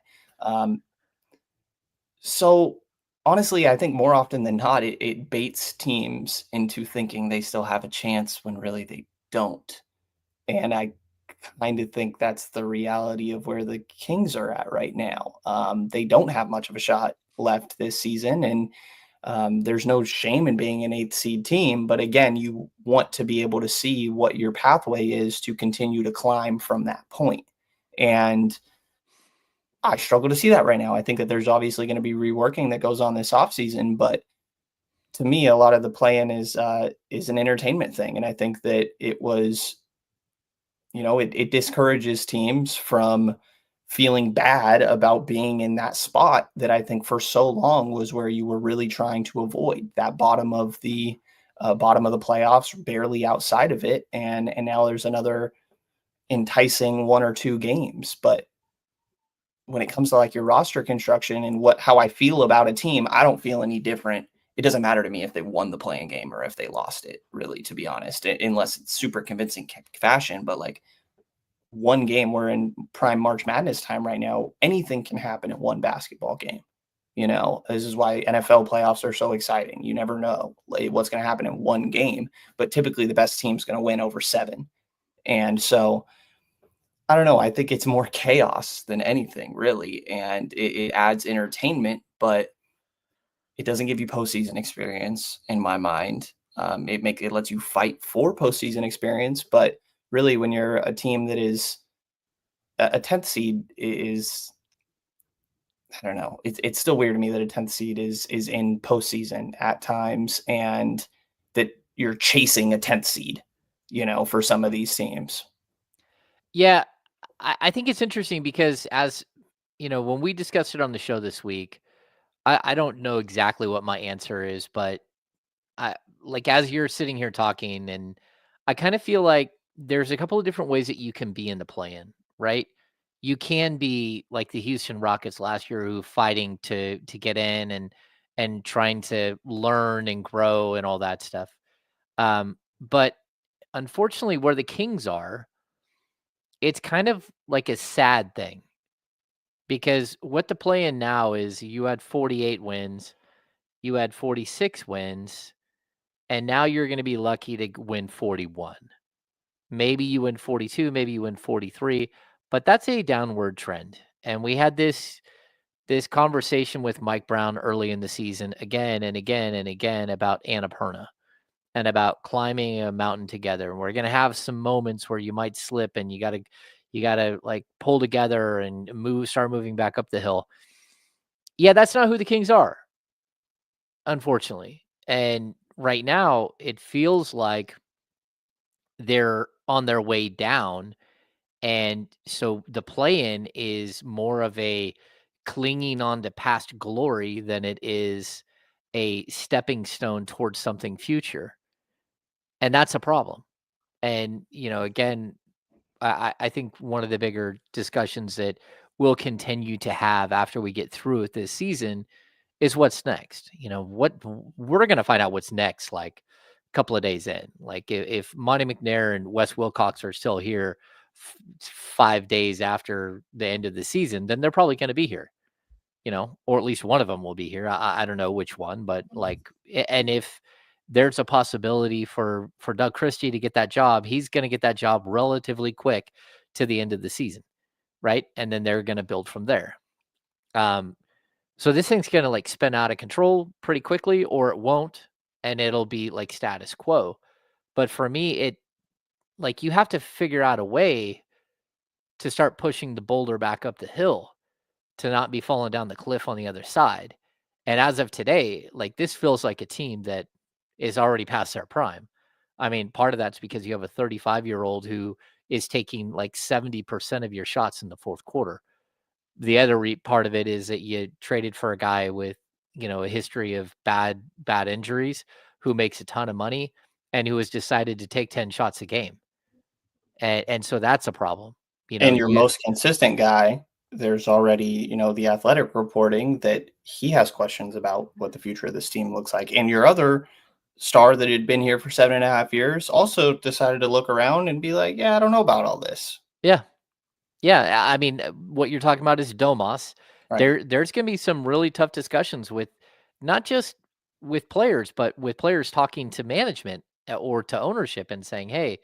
So honestly, I think more often than not, it baits teams into thinking they still have a chance when really they don't. And I kind of think that's the reality of where the Kings are at right now. They don't have much of a shot left this season, and there's no shame in being an 8th seed team. But again, you want to be able to see what your pathway is to continue to climb from that point. And I struggle to see that right now. I think that there's obviously going to be reworking that goes on this offseason, but to me, a lot of the play-in is an entertainment thing. And I think that it was, it discourages teams from feeling bad about being in that spot that I think for so long was where you were really trying to avoid, that bottom of the playoffs, barely outside of it. And now there's another enticing 1 or 2 games. But when it comes to like your roster construction and how I feel about a team, I don't feel any different. It doesn't matter to me if they won the playing game or if they lost it, really, to be honest, unless it's super convincing fashion. But like one game, we're in prime March Madness time right now. Anything can happen in one basketball game. This is why NFL playoffs are so exciting. You never know what's going to happen in one game, but typically the best team's going to win over 7. And so I don't know. I think it's more chaos than anything, really, and it adds entertainment, but it doesn't give you postseason experience in my mind. It lets you fight for postseason experience, but really, when you're a team that is a 10th seed, is I don't know. It's still weird to me that a 10th seed is in postseason at times, and that you're chasing a 10th seed, for some of these teams. Yeah, I think it's interesting because as when we discussed it on the show this week, I don't know exactly what my answer is, but I like as you're sitting here talking, and I kind of feel like there's a couple of different ways that you can be in the play-in, right? You can be like the Houston Rockets last year, who fighting to get in and trying to learn and grow and all that stuff. But unfortunately, where the Kings are, it's kind of like a sad thing, because what the play-in now is you had 48 wins, you had 46 wins, and now you're gonna be lucky to win 41. Maybe you win 42, maybe you win 43, but that's a downward trend. And we had this conversation with Mike Brown early in the season again and again and again about Annapurna and about climbing a mountain together. And we're gonna have some moments where you might slip and you gotta like pull together and start moving back up the hill. Yeah, that's not who the Kings are, unfortunately. And right now, it feels like they're on their way down. And so the play-in is more of a clinging on to past glory than it is a stepping stone towards something future. And that's a problem. And, again, I think one of the bigger discussions that we'll continue to have after we get through with this season is what's next. We're going to find out what's next, like a couple of days in. Like if Monty McNair and Wes Wilcox are still here 5 days after the end of the season, then they're probably going to be here, or at least one of them will be here. I don't know which one, but like, and there's a possibility for Doug Christie to get that job. He's going to get that job relatively quick to the end of the season, right? And then they're going to build from there. So this thing's going to like spin out of control pretty quickly, or it won't, and it'll be like status quo. But for me, it like you have to figure out a way to start pushing the boulder back up the hill to not be falling down the cliff on the other side. And as of today, like this feels like a team that is already past their prime. I mean, part of that's because you have a 35-year-old who is taking like 70% of your shots in the fourth quarter. The other part of it is that you traded for a guy with, a history of bad injuries who makes a ton of money and who has decided to take 10 shots a game. And so that's a problem. And your You most consistent guy, there's already, the Athletic reporting that he has questions about what the future of this team looks like. And your other star that had been here for 7.5 years also decided to look around and be like, yeah, I don't know about all this. Yeah. Yeah, I mean, what you're talking about is Domas. Right. There's gonna be some really tough discussions with not just with players, but with players talking to management or to ownership and saying, "Hey,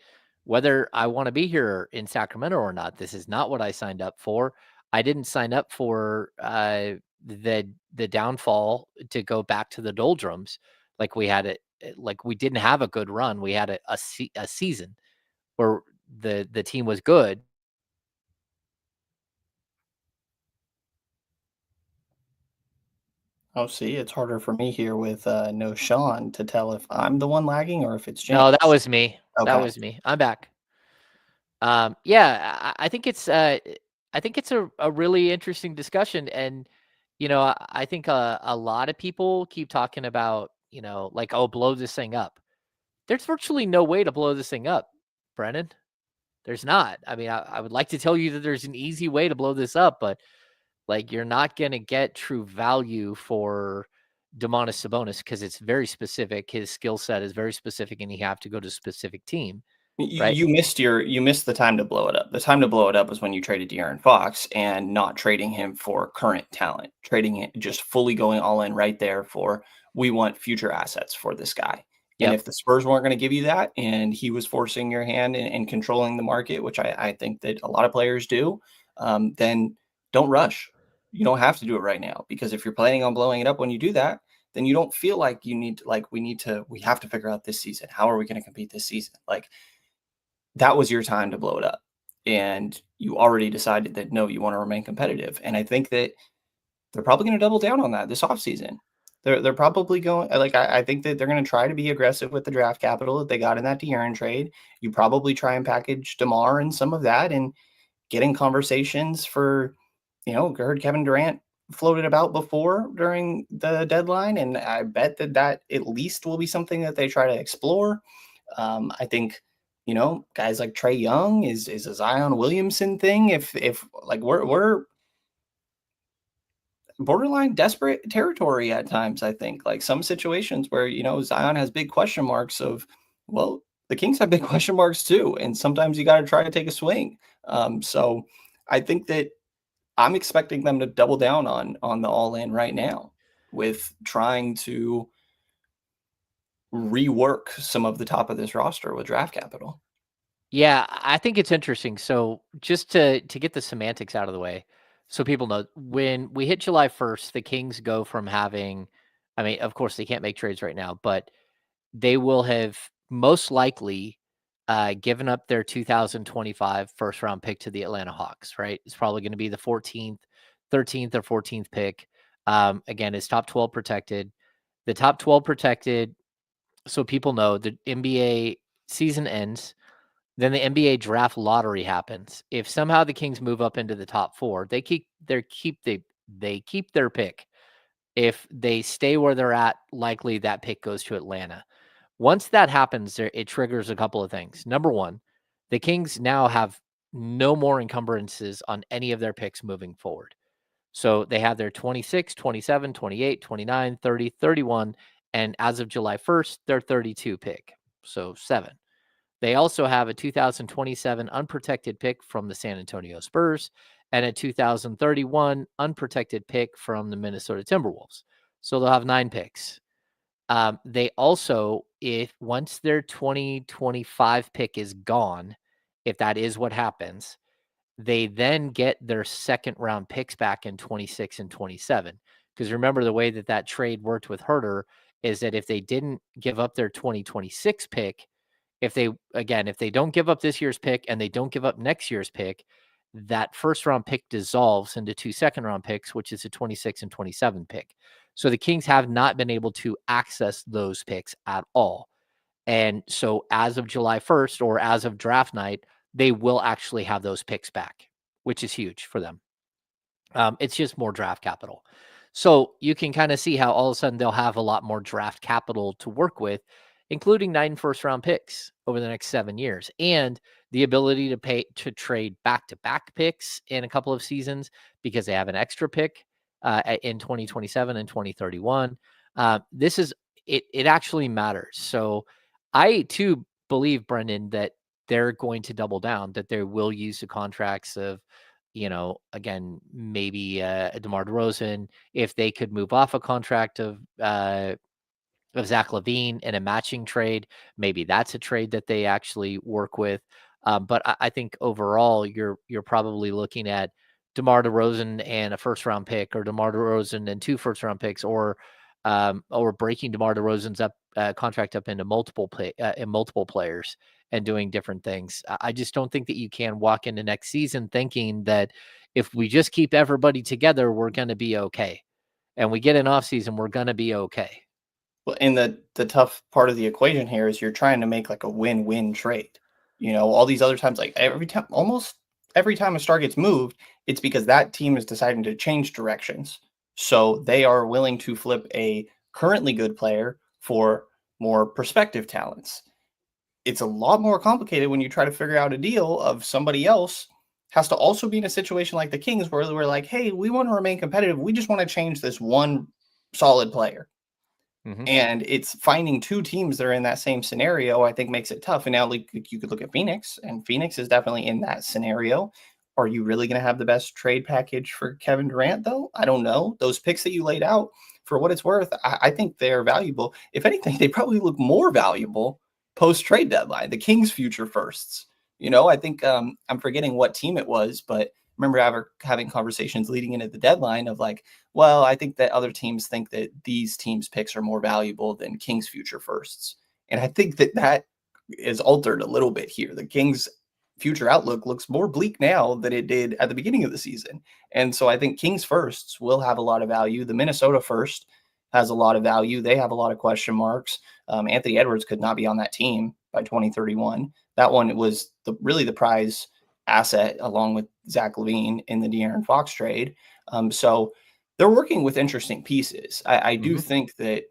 whether I want to be here in Sacramento or not, this is not what I signed up for. I didn't sign up for the downfall to go back to the doldrums like we had it, like we didn't have a good run. We had a season where the team was good." Oh, see, it's harder for me here with no Sean to tell if I'm the one lagging or if it's No, that James. was me. That Okay. was me. I'm back. Yeah, I think it's a really interesting discussion, and I think a lot of people keep talking about like, oh, blow this thing up. There's virtually no way to blow this thing up, Brennan. There's not. I mean, I would like to tell you that there's an easy way to blow this up, but like you're not going to get true value for Demonis Sabonis because it's very specific. His skill set is very specific, and you have to go to a specific team, right? You missed the time to blow it up. The time to blow it up was when you traded De'Aaron Fox and not trading him for current talent, trading it just fully going all in right there for we want future assets for this guy. And Yep. if the Spurs weren't going to give you that and he was forcing your hand and controlling the market, which I think that a lot of players do, then don't rush. You don't have to do it right now because if you're planning on blowing it up when you do that, then you don't feel like you need to, like, we have to figure out this season. How are we going to compete this season? Like, that was your time to blow it up. And you already decided that no, you want to remain competitive. And I think that they're probably going to double down on that this offseason. They're probably going like I think that they're going to try to be aggressive with the draft capital that they got in that De'Aaron trade. You probably try and package DeMar and some of that and get in conversations for, I heard Kevin Durant floated about before during the deadline, and I bet that at least will be something that they try to explore. I think guys like Trey Young is a Zion Williamson thing. If like we're borderline desperate territory at times, I think like some situations where Zion has big question marks of, well, the Kings have big question marks too, and sometimes you got to try to take a swing. So I think that I'm expecting them to double down on the all in right now with trying to rework some of the top of this roster with draft capital. Yeah, I think it's interesting. So just to get the semantics out of the way, so people know when we hit July 1st, the Kings go from having, I mean, of course they can't make trades right now, but they will have most likely given up their 2025 first round pick to the Atlanta Hawks, right? It's probably going to be the 14th, 13th or 14th pick. Again, it's top 12 protected. The top 12 protected, so people know the NBA season ends, then the NBA draft lottery happens. If somehow the Kings move up into the top 4, they keep their pick. If they stay where they're at, likely that pick goes to Atlanta. Once that happens, it triggers a couple of things. Number one, the Kings now have no more encumbrances on any of their picks moving forward. So they have their 26, 27, 28, 29, 30, 31, and as of July 1st, their 32 pick. So 7. They also have a 2027 unprotected pick from the San Antonio Spurs and a 2031 unprotected pick from the Minnesota Timberwolves. So they'll have 9 picks. They also, if once their 2025 pick is gone, if that is what happens, they then get their second round picks back in 26 and 27. Because remember, the way that that trade worked with Herter is that if they didn't give up their 2026 pick, if they don't give up this year's pick and they don't give up next year's pick, that first round pick dissolves into 2 second round picks, which is a 26 and 27 pick. So the Kings have not been able to access those picks at all. And so as of July 1st or as of draft night, they will actually have those picks back, which is huge for them. It's just more draft capital. So you can kind of see how all of a sudden they'll have a lot more draft capital to work with, including 9 first round picks over the next 7 years and the ability to trade back-to-back picks in a couple of seasons because they have an extra pick in 2027 and 2031. This is it actually matters. So I too believe, Brenden, that they're going to double down, that they will use the contracts of, again, maybe DeMar DeRozan, if they could move off a contract of Zach LaVine in a matching trade, maybe that's a trade that they actually work with. But I think overall, you're probably looking at DeMar DeRozan and a first round pick, or DeMar DeRozan and 2 first round picks, or breaking DeMar DeRozan's contract up into multiple players and doing different things. I just don't think that you can walk into next season thinking that if we just keep everybody together, we're going to be okay. And we get an off season, we're going to be okay. Well, and the tough part of the equation here is you're trying to make like a win-win trade. All these other times, like almost every time a star gets moved, it's because that team is deciding to change directions. So they are willing to flip a currently good player for more prospective talents. It's a lot more complicated when you try to figure out a deal of somebody else has to also be in a situation like the Kings where we're like, hey, we want to remain competitive. We just want to change this one solid player. Mm-hmm. And it's finding 2 teams that are in that same scenario, I think, makes it tough. And now you could look at Phoenix, and Phoenix is definitely in that scenario. Are you really going to have the best trade package for Kevin Durant, though? I don't know. Those picks that you laid out, for what it's worth, I think they're valuable. If anything, they probably look more valuable post-trade deadline, the Kings' future firsts. I think I'm forgetting what team it was, but remember having conversations leading into the deadline of like, well, I think that other teams think that these teams' picks are more valuable than Kings' future firsts. And I think that is altered a little bit here. The Kings' future outlook looks more bleak now than it did at the beginning of the season. And so I think Kings firsts will have a lot of value. The Minnesota first has a lot of value. They have a lot of question marks. Anthony Edwards could not be on that team by 2031. That one was really the prize asset along with Zach LaVine in the De'Aaron Fox trade. So they're working with interesting pieces. I do think that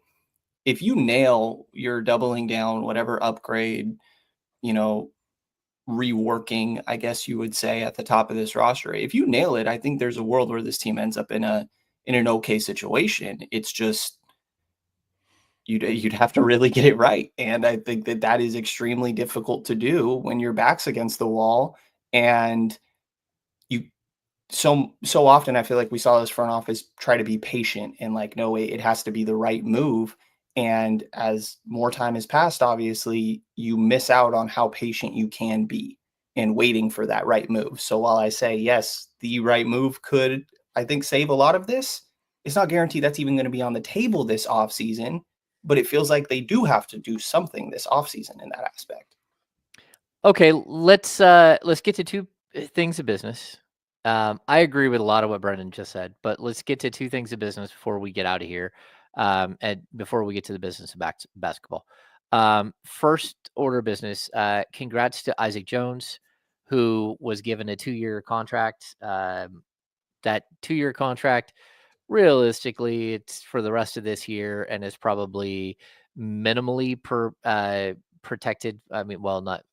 if you nail your doubling down, whatever upgrade, reworking, I guess you would say, at the top of this roster, if you nail it, I think there's a world where this team ends up in an okay situation. It's just you'd have to really get it right. And I think that is extremely difficult to do when your back's against the wall and you so often I feel like we saw this front office try to be patient and like, no, it has to be the right move. And as more time has passed, obviously you miss out on how patient you can be in waiting for that right move. So while I say, yes, the right move could, I think, save a lot of this, it's not guaranteed that's even going to be on the table this offseason, but it feels like they do have to do something this offseason in that aspect. Okay, let's get to 2 things of business. I agree with a lot of what Brenden just said, but let's get to 2 things of business before we get out of here, and before we get to the business of basketball. First order of business, congrats to Isaac Jones, who was given a 2-year contract. That 2-year contract, realistically, it's for the rest of this year and is probably minimally protected. I mean, well, not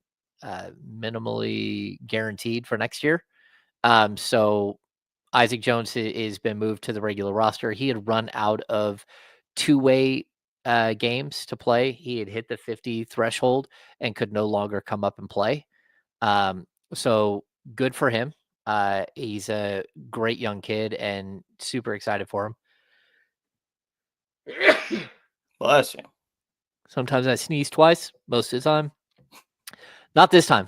minimally guaranteed for next year. So Isaac Jones has been moved to the regular roster. He had run out of 2-way games to play. He had hit the 50 threshold and could no longer come up and play. So good for him. He's a great young kid and super excited for him. Bless you. Sometimes I sneeze twice, most of the time. Not this time.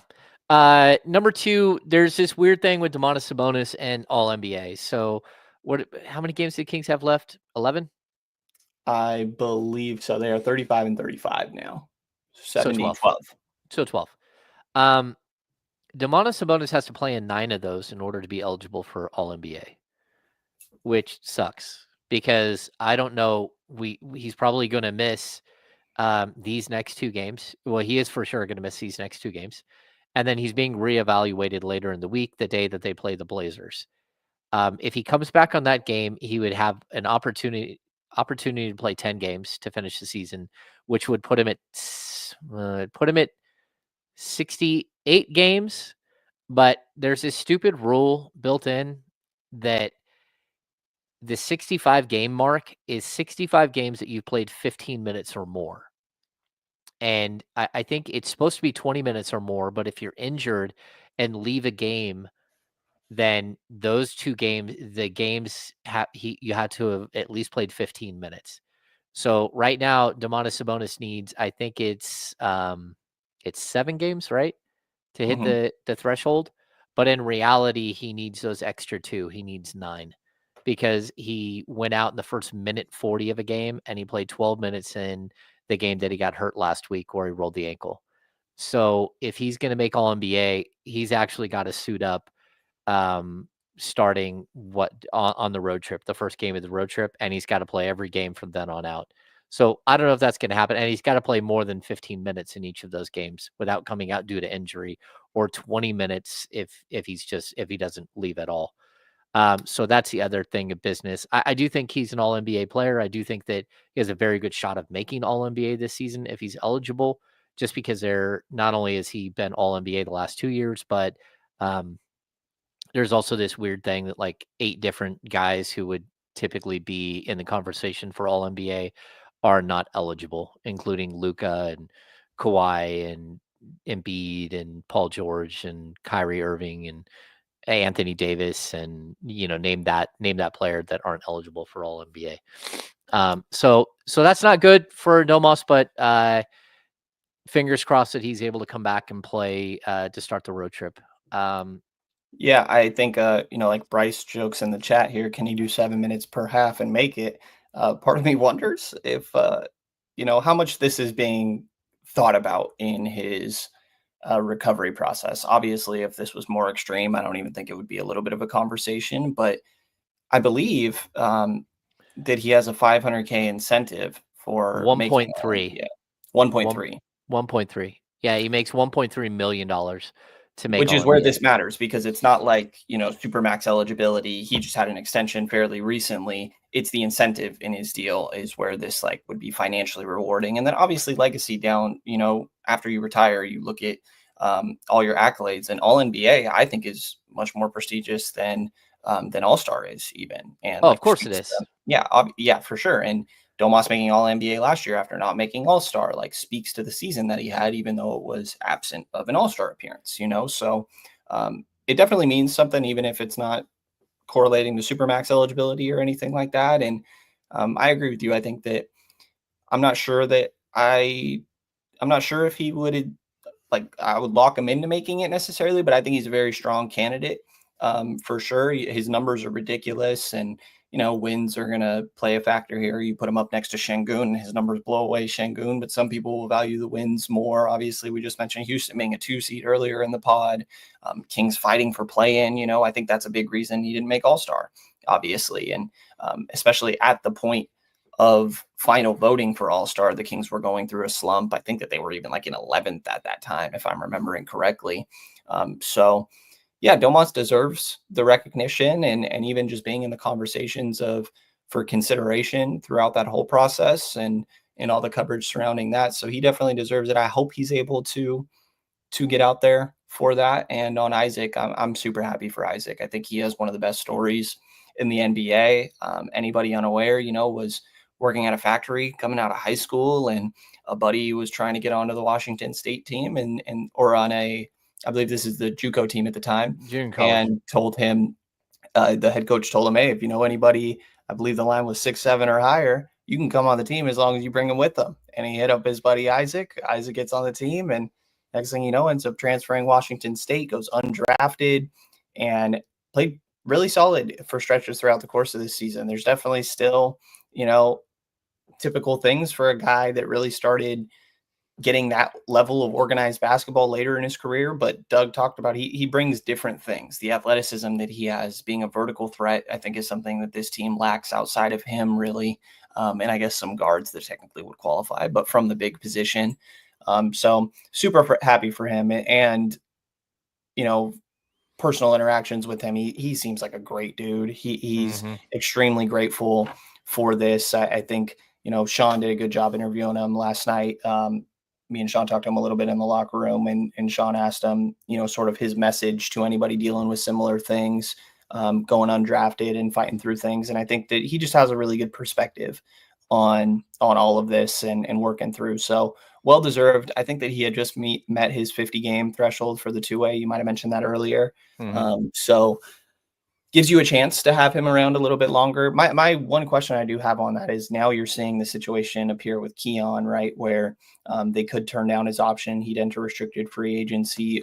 Number 2, there's this weird thing with Domantas Sabonis and All NBA. So, how many games do the Kings have left? 11? I believe so. They are 35 and 35 now. So 70, 12. 12. So 12. Um, Domantas Sabonis has to play in 9 of those in order to be eligible for All NBA, which sucks because I don't know. He's probably going to miss these next 2 games. Well, he is for sure going to miss these next 2 games, and then he's being reevaluated later in the week, the day that they play the Blazers. If he comes back on that game, he would have an opportunity to play 10 games to finish the season, which would put him at 68 games. But there's this stupid rule built in that the 65 game mark is 65 games that you've played 15 minutes or more. And I think it's supposed to be 20 minutes or more, but if you're injured and leave a game, then those 2 games, the games you had to have at least played 15 minutes. So right now, Domantas Sabonis needs, I think it's 7 games, right, to hit Mhm. the threshold. But in reality, he needs those extra 2. He needs 9 because he went out in the first minute 40 of a game and he played 12 minutes in the game that he got hurt last week where he rolled the ankle. So if he's going to make All NBA, he's actually got to suit up um, starting on the road trip, the first game of the road trip, and he's got to play every game from then on out. So I don't know if that's going to happen, and he's got to play more than 15 minutes in each of those games without coming out due to injury, or 20 minutes if he doesn't leave at all. So that's the other thing of business. I do think he's an All NBA player. I do think that he has a very good shot of making All NBA this season if he's eligible. Just because not only has he been All NBA the last 2 years, but um, there's also this weird thing that like 8 different guys who would typically be in the conversation for All NBA are not eligible, including Luca and Kawhi and Embiid and Paul George and Kyrie Irving and Anthony Davis and name that player that aren't eligible for All NBA. So that's not good for Nomos, but fingers crossed that he's able to come back and play to start the road trip. Yeah, I think, like Bryce jokes in the chat here, can he do 7 minutes per half and make it? Part of me wonders if, how much this is being thought about in his recovery process. Obviously, if this was more extreme, I don't even think it would be a little bit of a conversation, but I believe that he has a 500K incentive for making all 1.3. NBA. One 1.3. 1.3. Yeah, he makes $1.3 million to make Which All is where NBA. this matters because it's not like, supermax eligibility. He just had an extension fairly recently. It's the incentive in his deal is where this like would be financially rewarding. And then obviously legacy down, after you retire, you look at all your accolades, and All NBA, I think, is much more prestigious than All-Star is even. And Oh, of like course it speaks is. to, yeah, for sure. And Domas making All NBA last year after not making All Star, like speaks to the season that he had, even though it was absent of an All Star appearance. So it definitely means something, even if it's not correlating to supermax eligibility or anything like that. And I agree with you. I think that I'm not sure that I'm not sure if he would like I would lock him into making it necessarily, but I think he's a very strong candidate for sure. His numbers are ridiculous, and wins are going to play a factor here. You put him up next to Şengün, his numbers blow away Şengün, but some people will value the wins more. Obviously, we just mentioned Houston being a 2 seed earlier in the pod. Kings fighting for play-in. I think that's a big reason he didn't make All-Star, obviously, and especially at the point of final voting for All-Star, the Kings were going through a slump. I think that they were even like in 11th at that time, if I'm remembering correctly. So yeah, Domas deserves the recognition and even just being in the conversations for consideration throughout that whole process and all the coverage surrounding that. So he definitely deserves it. I hope he's able to get out there for that. And on Isaac, I'm super happy for Isaac. I think he has one of the best stories in the NBA. Anybody unaware, was working at a factory coming out of high school, and a buddy was trying to get onto the Washington State team or on I believe this is the JUCO team at the time, Junior college. and told him, the head coach told him, hey, if you know anybody, I believe the line was 6'7" or higher, you can come on the team as long as you bring him with them. And he hit up his buddy Isaac. Isaac gets on the team, and next thing you know, ends up transferring Washington State, goes undrafted, and played really solid for stretches throughout the course of this season. There's definitely still, typical things for a guy that really started getting that level of organized basketball later in his career. But Doug talked about he brings different things. The athleticism that he has, being a vertical threat, I think is something that this team lacks outside of him, really. And I guess some guards that technically would qualify, but from the big position. So super happy for him. And, personal interactions with him, he seems like a great dude. He's extremely grateful for this. I think, Sean did a good job interviewing him last night. Me and Sean talked to him a little bit in the locker room, and Sean asked him, sort of his message to anybody dealing with similar things, going undrafted and fighting through things. And I think that he just has a really good perspective on all of this and working through. So well deserved. I think that he had just met his 50 game threshold for the two-way. You might have mentioned that earlier. So gives you a chance to have him around a little bit longer. My one question I do have on that is, now you're seeing the situation appear with Keon, right, where they could turn down his option. He'd enter restricted free agency,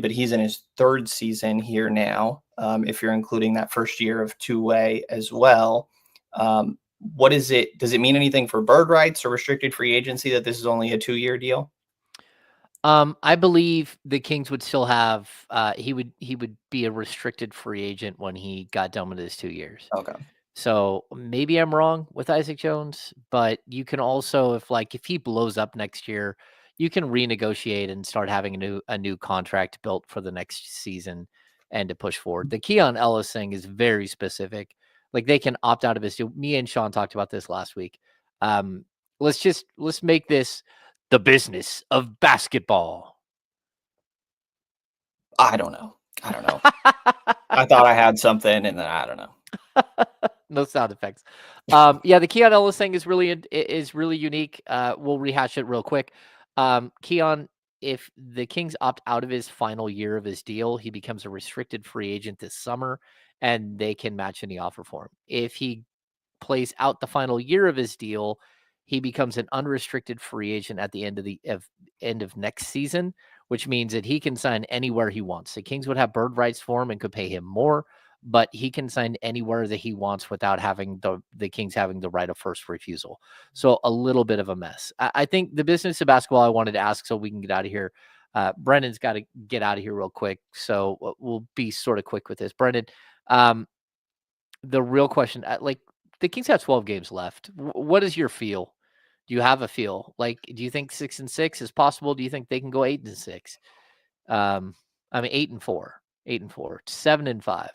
but he's in his third season here now, if you're including that first year of two-way as well. What is it? Does it mean anything for bird rights or restricted free agency that this is only a 2-year deal? I believe the Kings would still have he would be a restricted free agent when he got done with his 2 years. Okay. So maybe I'm wrong with Isaac Jones, but you can also, if he blows up next year, you can renegotiate and start having a new contract built for the next season and to push forward. The Keon Ellis thing is very specific. Like, they can opt out of his deal. Me and Sean talked about this last week. Um, let's make this the business of basketball. I don't know. I thought I had something, and then I don't know. No sound effects. Yeah, the Keon Ellis thing is really unique. We'll rehash it real quick. Keon, if the Kings opt out of his final year of his deal, he becomes a restricted free agent this summer, and they can match any offer for him. If he plays out the final year of his deal, he becomes an unrestricted free agent at the end of next season, which means that he can sign anywhere he wants. The Kings would have bird rights for him and could pay him more, but he can sign anywhere that he wants without having the Kings having the right of first refusal. So a little bit of a mess. I think the business of basketball I wanted to ask, so we can get out of here. Brendan's got to get out of here real quick, so we'll be sort of quick with this. Brendan, the real question, the Kings have 12 games left. What is your feel? Do you have a feel? Do you think 6-6 is possible? Do you think they can go 8-6? I mean, 8-4, 8-4, 7-5.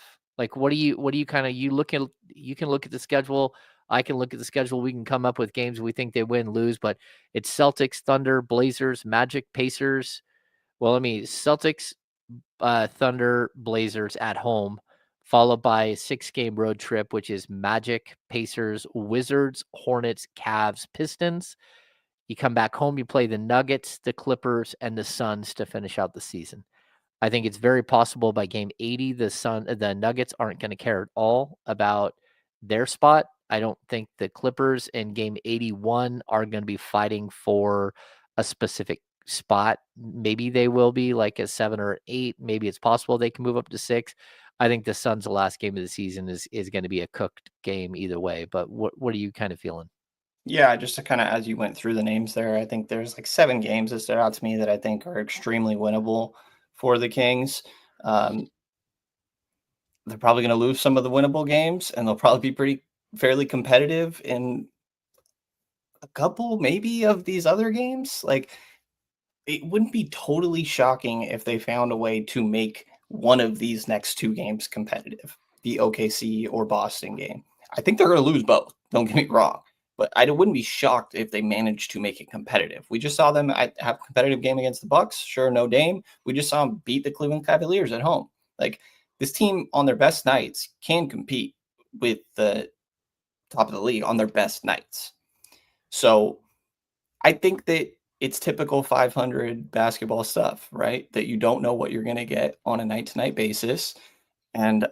What do you kind of, you can look at the schedule. I can look at the schedule. We can come up with games we think they win, lose, but it's Celtics, Thunder, Blazers, Magic, Pacers. Well, Celtics, Thunder, Blazers at home, followed by a 6-game road trip, which is Magic, Pacers, Wizards, Hornets, Cavs, Pistons. You come back home, you play the Nuggets, the Clippers, and the Suns to finish out the season. I think it's very possible by game 80, the Nuggets aren't going to care at all about their spot. I don't think the Clippers in game 81 are going to be fighting for a specific spot. Maybe they will be like a 7 or 8. Maybe it's possible they can move up to 6. I think the Suns, the last game of the season, is going to be a cooked game either way. But what are you kind of feeling? Yeah, just to kind of, as you went through the names there, I think there's like 7 games that stood out to me that I think are extremely winnable for the Kings. They're probably going to lose some of the winnable games, and they'll probably be fairly competitive in a couple, maybe, of these other games. Like, it wouldn't be totally shocking if they found a way to make one of these next 2 games competitive, the OKC or Boston game. I think they're going to lose both. Don't get me wrong. But I wouldn't be shocked if they managed to make it competitive. We just saw them have a competitive game against the Bucks. Sure, no Dame. We just saw them beat the Cleveland Cavaliers at home. Like, this team on their best nights can compete with the top of the league on their best nights. So I think that it's typical 500 basketball stuff, right? That you don't know what you're going to get on a night-to-night basis. And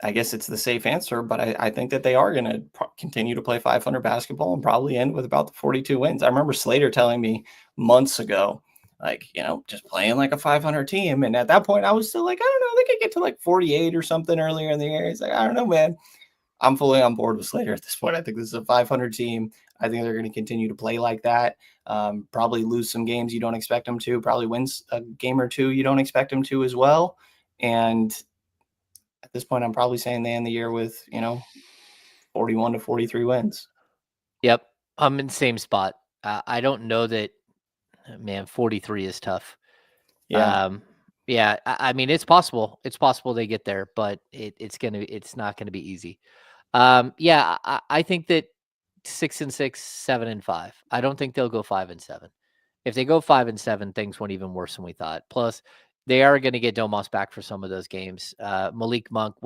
I guess it's the safe answer, but I think that they are going to continue to play 500 basketball and probably end with about the 42 wins. I remember Slater telling me months ago, like, just playing like a 500 team. And at that point, I was still like, I don't know, they could get to like 48 or something earlier in the year. He's like, I don't know, man. I'm fully on board with Slater at this point. I think this is a 500 team. I think they're going to continue to play like that. Probably lose some games you don't expect them to. Probably wins a game or two you don't expect them to as well. And at this point, I'm probably saying they end the year with 41 to 43 wins. Yep, I'm in the same spot. I don't know that, man. 43 is tough. Yeah, Um, yeah, I mean, it's possible. It's possible they get there, but it's not gonna be easy. Yeah, I think that 6-6, 7-5. I don't think they'll go 5-7. If they go 5-7, things went even worse than we thought. Plus, they are going to get Domas back for some of those games. Malik Monk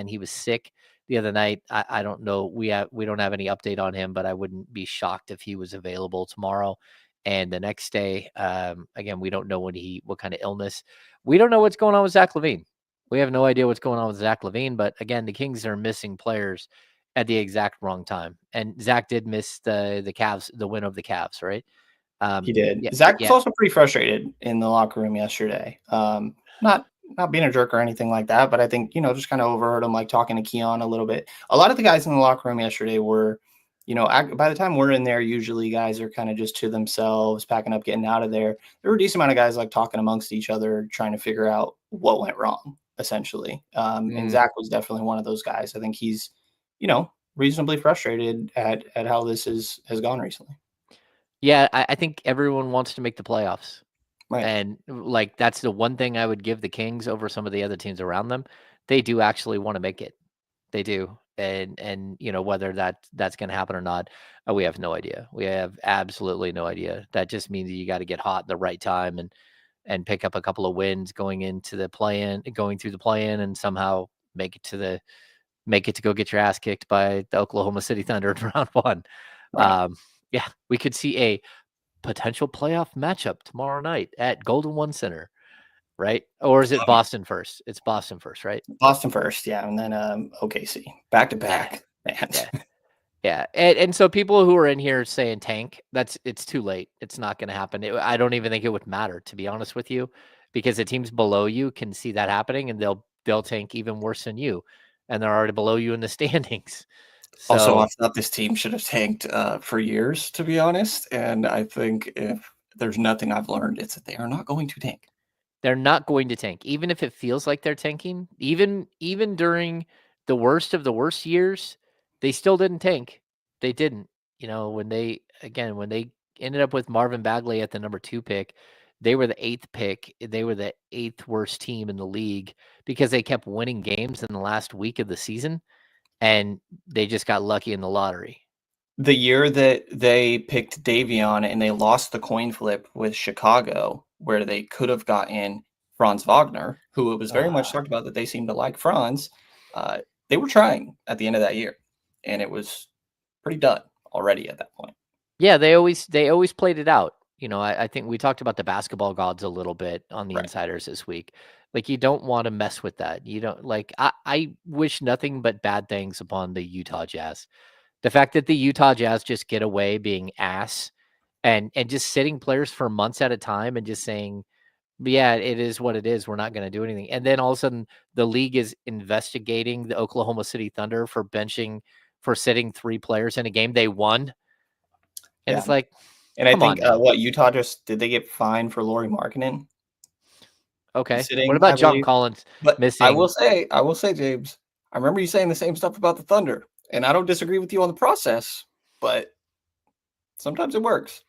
he was sick the other night. I don't know. We don't have any update on him, but I wouldn't be shocked if he was available tomorrow and the next day. Again, we don't know what kind of illness. We don't know what's going on with Zach LaVine. We have no idea what's going on with Zach LaVine. But again, the Kings are missing players at the exact wrong time. And Zach did miss the Cavs, the win of the Cavs, right? he did. Yeah, Zach was yeah. also pretty frustrated in the locker room yesterday. Not being a jerk or anything like that, but I think just kind of overheard him like talking to Keon a little bit. A lot of the guys in the locker room yesterday were, by the time we're in there, usually guys are kind of just to themselves, packing up, getting out of there. There were a decent amount of guys like talking amongst each other, trying to figure out what went wrong, essentially. And Mm. Zach was definitely one of those guys. I think he's, reasonably frustrated at how this has gone recently. Yeah, I think everyone wants to make the playoffs. Right. And like that's the one thing I would give the Kings over some of the other teams around them. They do actually want to make it. They do. And whether that's going to happen or not, we have no idea. We have absolutely no idea. That just means you got to get hot at the right time and pick up a couple of wins going through the play-in and somehow make it to go get your ass kicked by the Oklahoma City Thunder in round 1. Right. Um, yeah, we could see a potential playoff matchup tomorrow night at Golden One Center, right? Or is it Boston first? It's Boston first, right? Boston first, yeah, and then OKC back to Yeah, back, man. yeah, yeah. And so people who are in here saying tank, it's too late. It's not going to happen. I don't even think it would matter, to be honest with you, because the teams below you can see that happening and they'll tank even worse than you, and they're already below you in the standings. Also, I So thought this team should have tanked for years, to be honest. And I think if there's nothing I've learned, it's that they are not going to tank. they're not going to tank, even if it feels like they're tanking. Even during the worst of the worst years, they still didn't tank. They didn't. When they ended up with Marvin Bagley at the number 2 pick, they were the 8th pick. They were the 8th worst team in the league because they kept winning games in the last week of the season, and they just got lucky in the lottery. The year that they picked Davion and they lost the coin flip with Chicago, where they could have gotten Franz Wagner, who it was very much Ah. talked about that they seemed to like Franz, they were trying at the end of that year, and it was pretty done already at that point. Yeah, they always played it out. I think we talked about the basketball gods a little bit on the Right. insiders this week. Like you don't want to mess with that. You don't like I wish nothing but bad things upon the Utah Jazz. The fact that the Utah Jazz just get away being ass and just sitting players for months at a time and just saying, yeah, it is what it is. We're not going to do anything. And then all of a sudden the league is investigating the Oklahoma City Thunder for sitting 3 players in a game they won. And Yeah. it's like, And I come think on now. what Utah just did they get fined for Laurie Markkinen Okay. What sitting, about I John believe. Collins But missing? I will say, James, I remember you saying the same stuff about the Thunder, and I don't disagree with you on the process, but sometimes it works.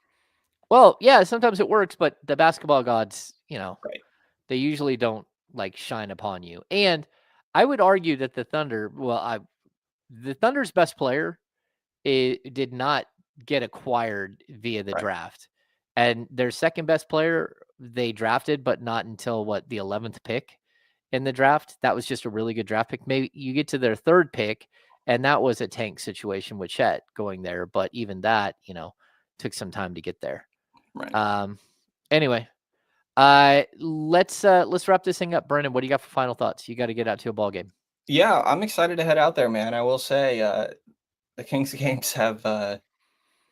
Well, yeah, sometimes it works, but the basketball gods, Right. they usually don't like shine upon you. And I would argue that the Thunder's best player did not get acquired via the Right. draft. And their second best player they drafted, but not until the 11th pick in the draft. That was just a really good draft pick. Maybe you get to their third pick, and that was a tank situation with Chet going there. But even that, took some time to get there. Right. Um, anyway, let's wrap this thing up. Brenden, what do you got for final thoughts? You got to get out to a ball game. Yeah, I'm excited to head out there, man. I will say, the Kings games have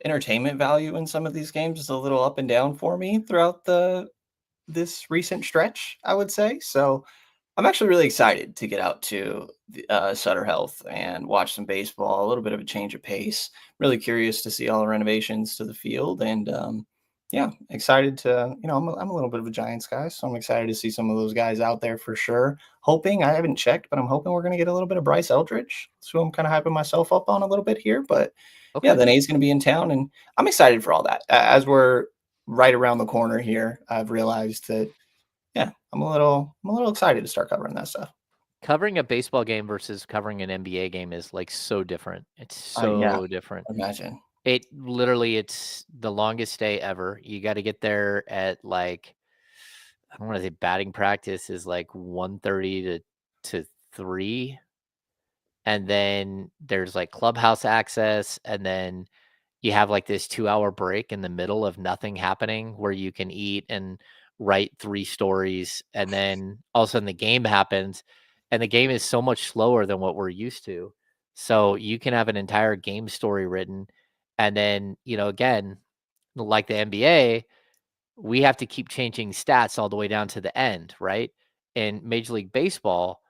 entertainment value in some of these games is a little up and down for me throughout the this recent stretch, I would say. So I'm actually really excited to get out to Sutter Health and watch some baseball, a little bit of a change of pace. Really curious to see all the renovations to the field. And yeah, excited to, I'm a little bit of a Giants guy, so I'm excited to see some of those guys out there for sure. Hoping, I haven't checked, but I'm hoping we're going to get a little bit of Bryce Eldridge. So I'm kind of hyping myself up on a little bit here. But yeah, Okay. the A's going to be in town, and I'm excited for all that. As we're right around the corner here, I've realized that yeah, I'm a little excited to start covering that stuff. Covering a baseball game versus covering an NBA game is like so different. It's Yeah, so different. imagine. It literally, it's the longest day ever. You got to get there at like, I don't want to say batting practice is like 1:30 to 3, and then there's like clubhouse access, and then you have like this 2-hour break in the middle of nothing happening where you can eat and write 3 stories, and then all of a sudden the game happens, and the game is so much slower than what we're used to. So you can have an entire game story written, and then, again, like the NBA, we have to keep changing stats all the way down to the end, right? In Major League Baseball,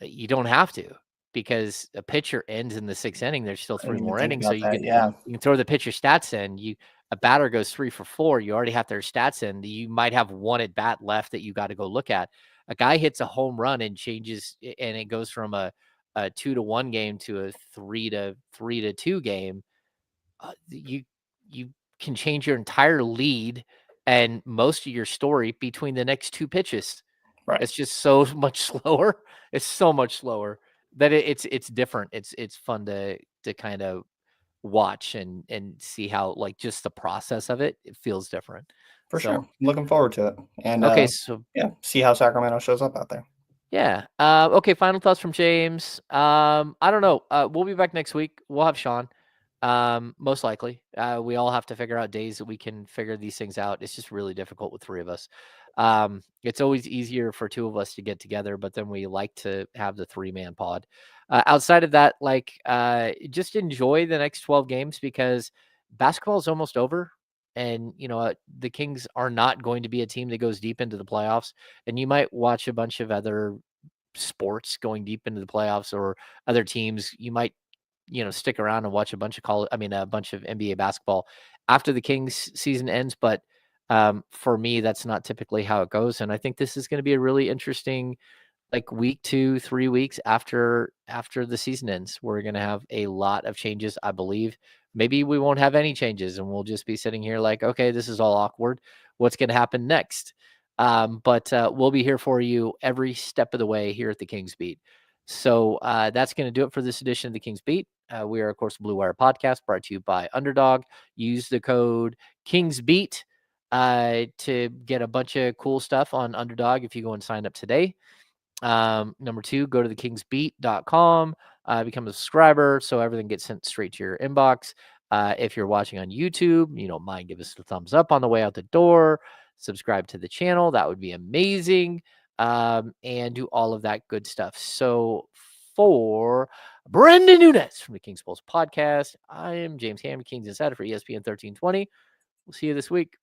you don't have to, because a pitcher ends in the 6th inning, there's still I 3 didn't even more think innings, so about you that. can Yeah, you can throw the pitcher stats in. A batter goes 3 for 4, you already have their stats in. You might have 1 at bat left that you gotta go look at. A guy hits a home run and changes, and it goes from a 2-1 game to a 3-2 game. You can change your entire lead and most of your story between the next 2 pitches. right, It's just so much slower. It's so much slower that it's different. It's fun to kind of watch and see how, like, just the process of it feels different. for So, sure. Looking forward to it, and okay, so yeah, see how Sacramento shows up out there. yeah. Okay, final thoughts from James. I don't know. We'll be back next week. We'll have Sean. Most likely. We all have to figure out days that we can figure these things out. It's just really difficult with 3 of us. It's always easier for 2 of us to get together, but then we like to have the 3-man pod. Outside of that, like, just enjoy the next 12 games, because basketball is almost over. And, the Kings are not going to be a team that goes deep into the playoffs. And you might watch a bunch of other sports going deep into the playoffs, or other teams. You might, stick around and watch a bunch of a bunch of NBA basketball after the Kings season ends. But for me, that's not typically how it goes. And I think this is going to be a really interesting, like, week 2, 3 weeks after the season ends. We're gonna have a lot of changes, I believe. Maybe we won't have any changes, and we'll just be sitting here like, okay, this is all awkward. What's gonna happen next? But we'll be here for you every step of the way here at the Kings Beat. So that's going to do it for this edition of the Kings Beat. We are, of course, Blue Wire Podcast, brought to you by Underdog. Use the code Kings Beat to get a bunch of cool stuff on Underdog if you go and sign up today. Number 2, go to thekingsbeat.com, become a subscriber so everything gets sent straight to your inbox. If you're watching on YouTube, you don't mind, give us a thumbs up on the way out the door, subscribe to the channel. That would be amazing. And do all of that good stuff. So for Brenden Nunes from the Kings Pulse podcast, I am James Ham, Kings Insider for ESPN 1320. We'll see you this week.